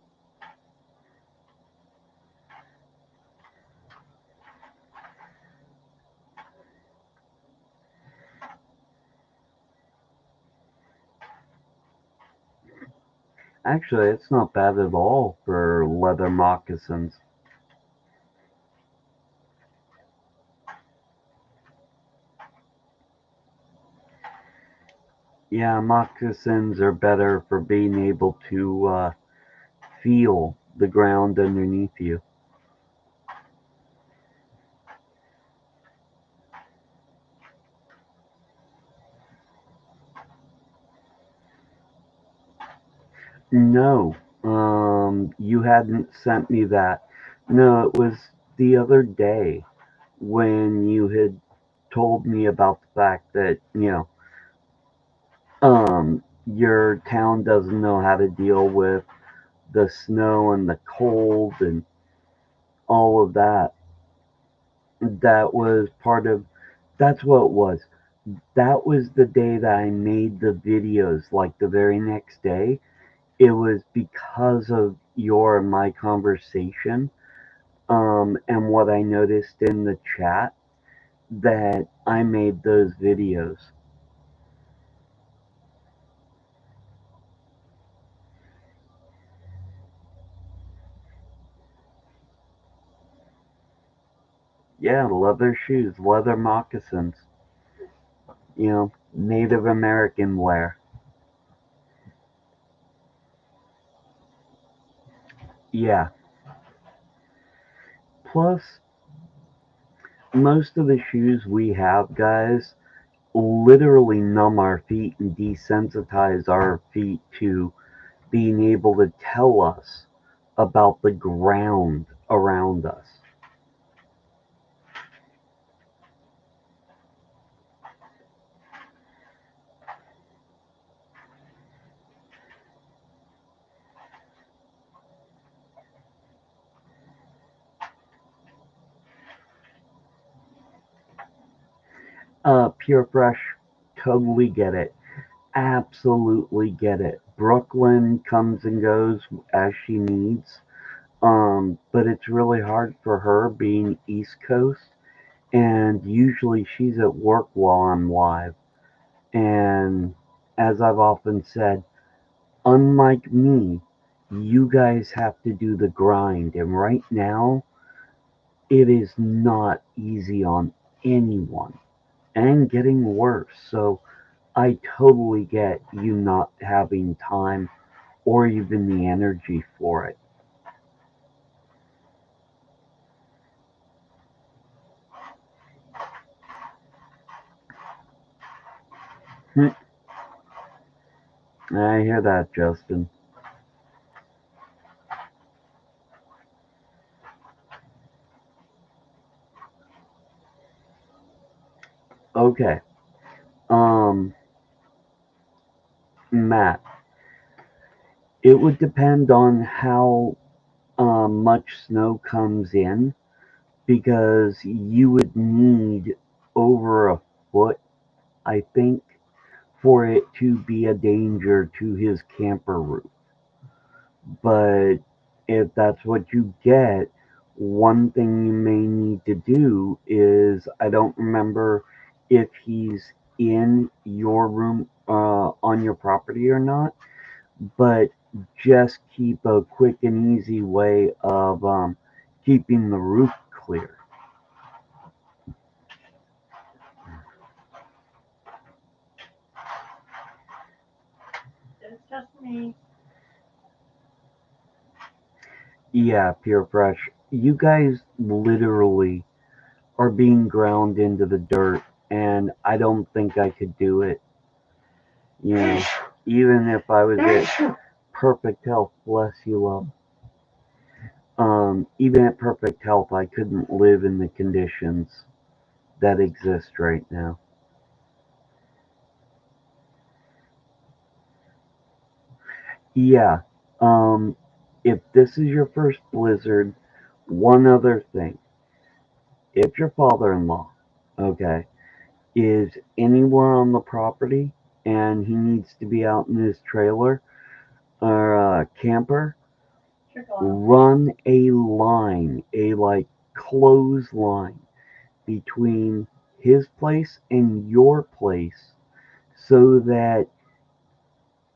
Actually, it's not bad at all for leather moccasins. Yeah, moccasins are better for being able to feel the ground underneath you. No, you hadn't sent me that. No, it was the other day when you had told me about the fact that, your town doesn't know how to deal with the snow and the cold and all of that. That was part of, that's what it was. That was the day that I made the videos, like the very next day. It was because of your and my conversation, and what I noticed in the chat that I made those videos. Yeah, leather shoes, leather moccasins, Native American wear. Yeah. Plus, most of the shoes we have, guys, literally numb our feet and desensitize our feet to being able to tell us about the ground around us. Pure Fresh, totally get it. Absolutely get it. Brooklyn comes and goes as she needs. But it's really hard for her being East Coast, and usually she's at work while I'm live. And as I've often said, unlike me, you guys have to do the grind. And right now, it is not easy on anyone and getting worse. So I totally get you not having time or even the energy for it. Hmm, I hear that, Justin. Okay. Um, Matt, it would depend on how much snow comes in because you would need over a foot, I think, for it to be a danger to his camper roof. But if that's what you get, one thing you may need to do is I don't remember if he's in your room on your property or not, but just keep a quick and easy way of keeping the roof clear. It's just me. Yeah, Pure Fresh. You guys literally are being ground into the dirt, and I don't think I could do it. You know, even if I was at perfect health, bless you, love. Even at perfect health, I couldn't live in the conditions that exist right now. Yeah. Um, if this is your first blizzard, one other thing. If your father-in-law, okay, is anywhere on the property and he needs to be out in his trailer or camper, run a line, a like clothesline between his place and your place so that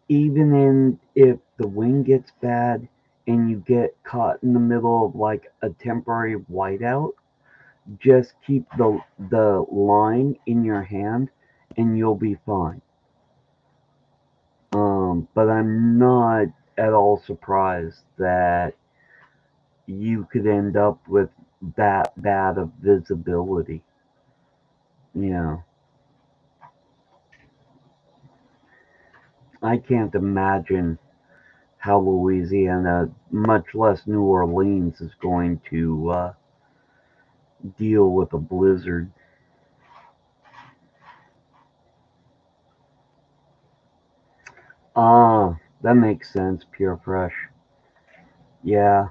even in if the wind gets bad and you get caught in the middle of like a temporary whiteout, just keep the line in your hand and you'll be fine. But I'm not at all surprised that you could end up with that bad of visibility. You know, I can't imagine how Louisiana, much less New Orleans, is going to deal with a blizzard. Ah, that makes sense, Pure Fresh. Yeah,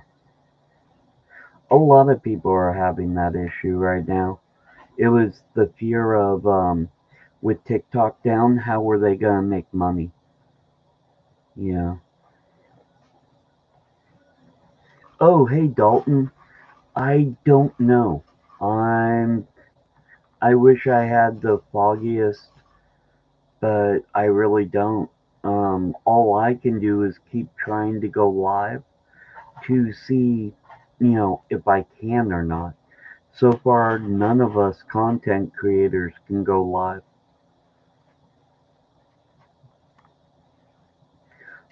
a lot of people are having that issue right now. It was the fear of, with TikTok down, how were they going to make money? Yeah. Oh, hey, Dalton. I don't know. I'm. I wish I had the foggiest, but I really don't. All I can do is keep trying to go live to see, if I can or not. So far, none of us content creators can go live.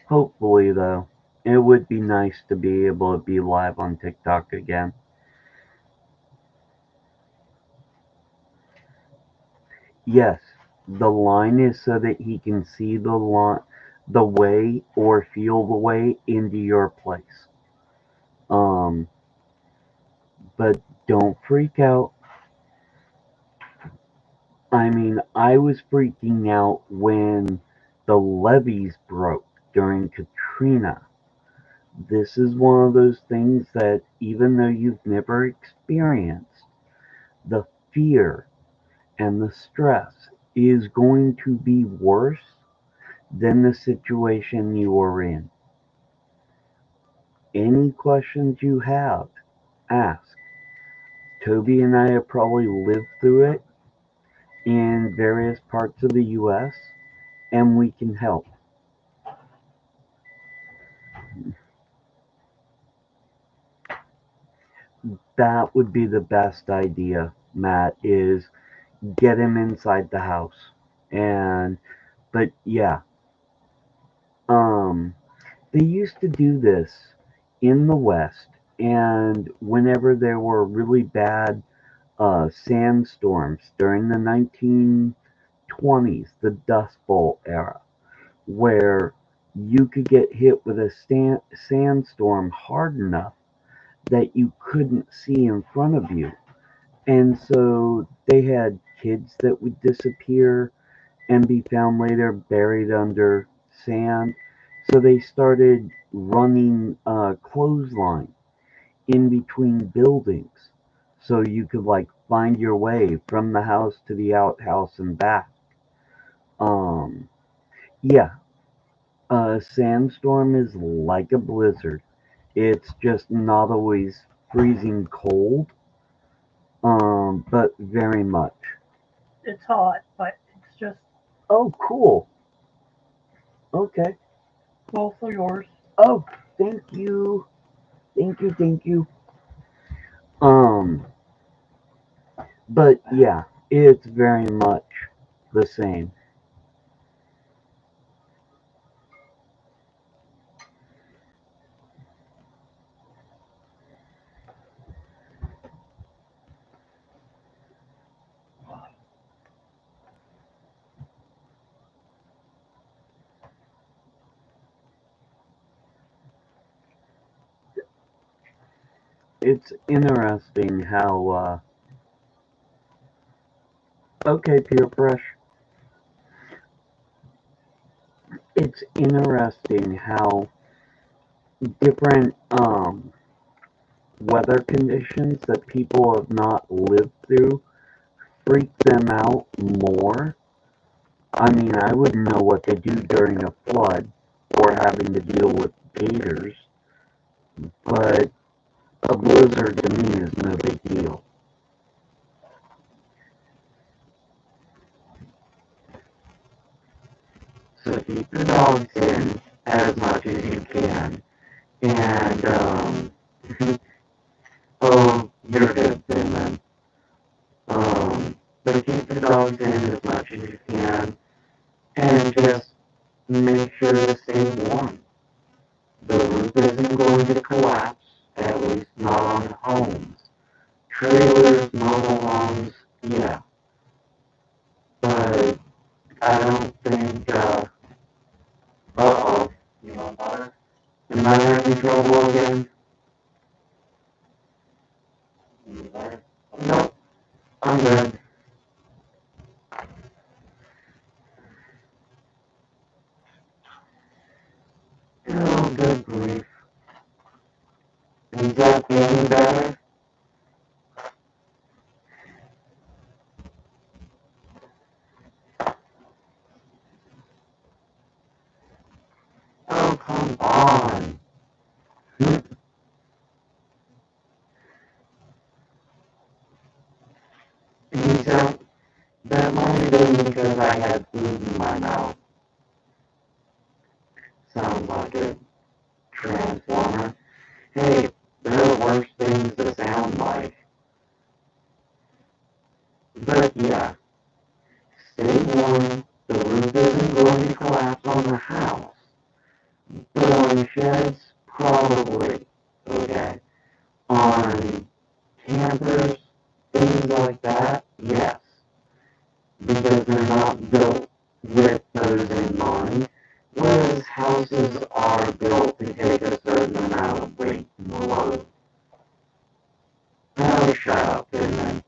Hopefully, though, it would be nice to be able to be live on TikTok again. Yes, the line is so that he can see the way or feel the way into your place. Um, but don't freak out. I mean, I was freaking out when the levees broke during Katrina. This is one of those things that even though you've never experienced, the fear and the stress is going to be worse than the situation you are in. Any questions you have, ask. Toby and I have probably lived through it, in various parts of the US, and we can help. That would be the best idea, Matt, is get him inside the house. And but yeah, um they used to do this in the West, and whenever there were really bad sandstorms during the 1920s, the Dust Bowl era, where you could get hit with a sandstorm hard enough that you couldn't see in front of you. And so they had kids that would disappear and be found later buried under sand. So they started running clothesline in between buildings so you could like find your way from the house to the outhouse and back. Um, yeah, a sandstorm is like a blizzard. It's just not always freezing cold, but very much. It's hot, but it's just Oh, cool. Okay. both of yours. Oh, thank you. Thank you, thank you. Um, but yeah, it's very much the same. It's interesting how, okay, Pure Fresh. It's interesting how different weather conditions that people have not lived through freak them out more. I mean, I wouldn't know what to do during a flood or having to deal with gators, but a blizzard to me is no big deal. So keep the dogs in as much as you can. And, oh, you're good, then. But keep the dogs in as much as you can. And just make sure to stay warm. The roof isn't going to collapse, at least not on homes. Trailers, mobile homes, yeah. But I don't think, uh-oh, you want water? Am I having trouble again? Nope, I'm good. Oh, good grief. Is that any better? Oh, come on. You said that might have been because I had food in my mouth. Sounds like a transformer. Hey, there are worse things to sound like. But yeah, stay warm. The roof isn't going to collapse on the house. But on sheds, probably. Okay. On campers, things like that, yes. Because they're not built with those in mind. Whereas houses are built to take a certain amount of weight and load. Oh, shut up, Goodman.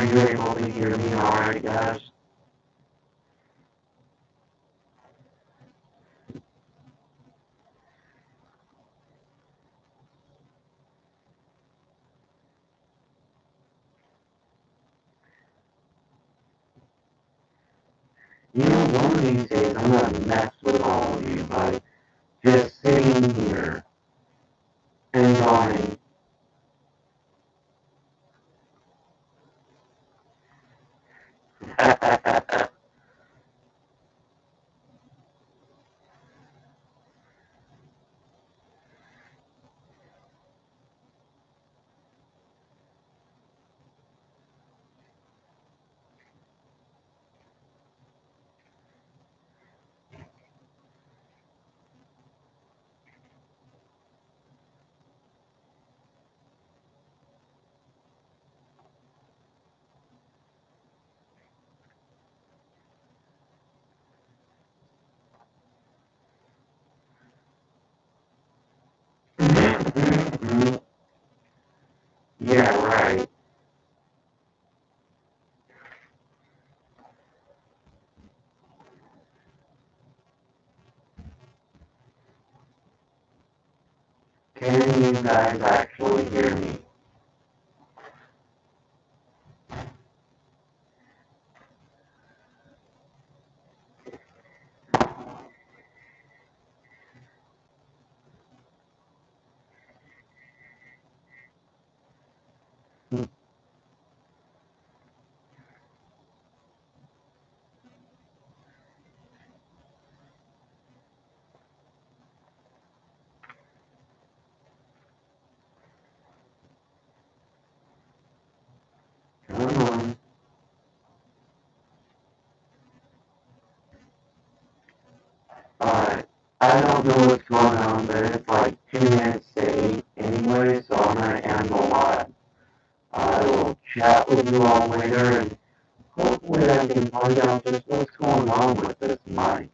are you able to hear me alright, guys? You know, one of these days I'm gonna mess with all of you by just sitting here and going, yeah, right. Can you guys actually hear me? Come on. Alright. I don't know what's going on, but it's like 2 minutes to 8 anyway, so I'm gonna end the live. I will chat with you all later, and hopefully I can find out just what's going on with this mic.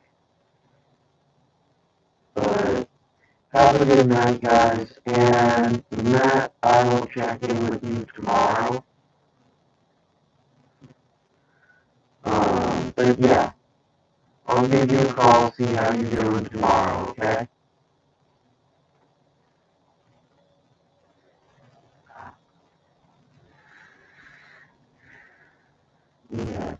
But have a good night, guys, and Matt, I will check in with you tomorrow. But yeah, I'll give you a call, see how you're doing tomorrow, okay? Yeah.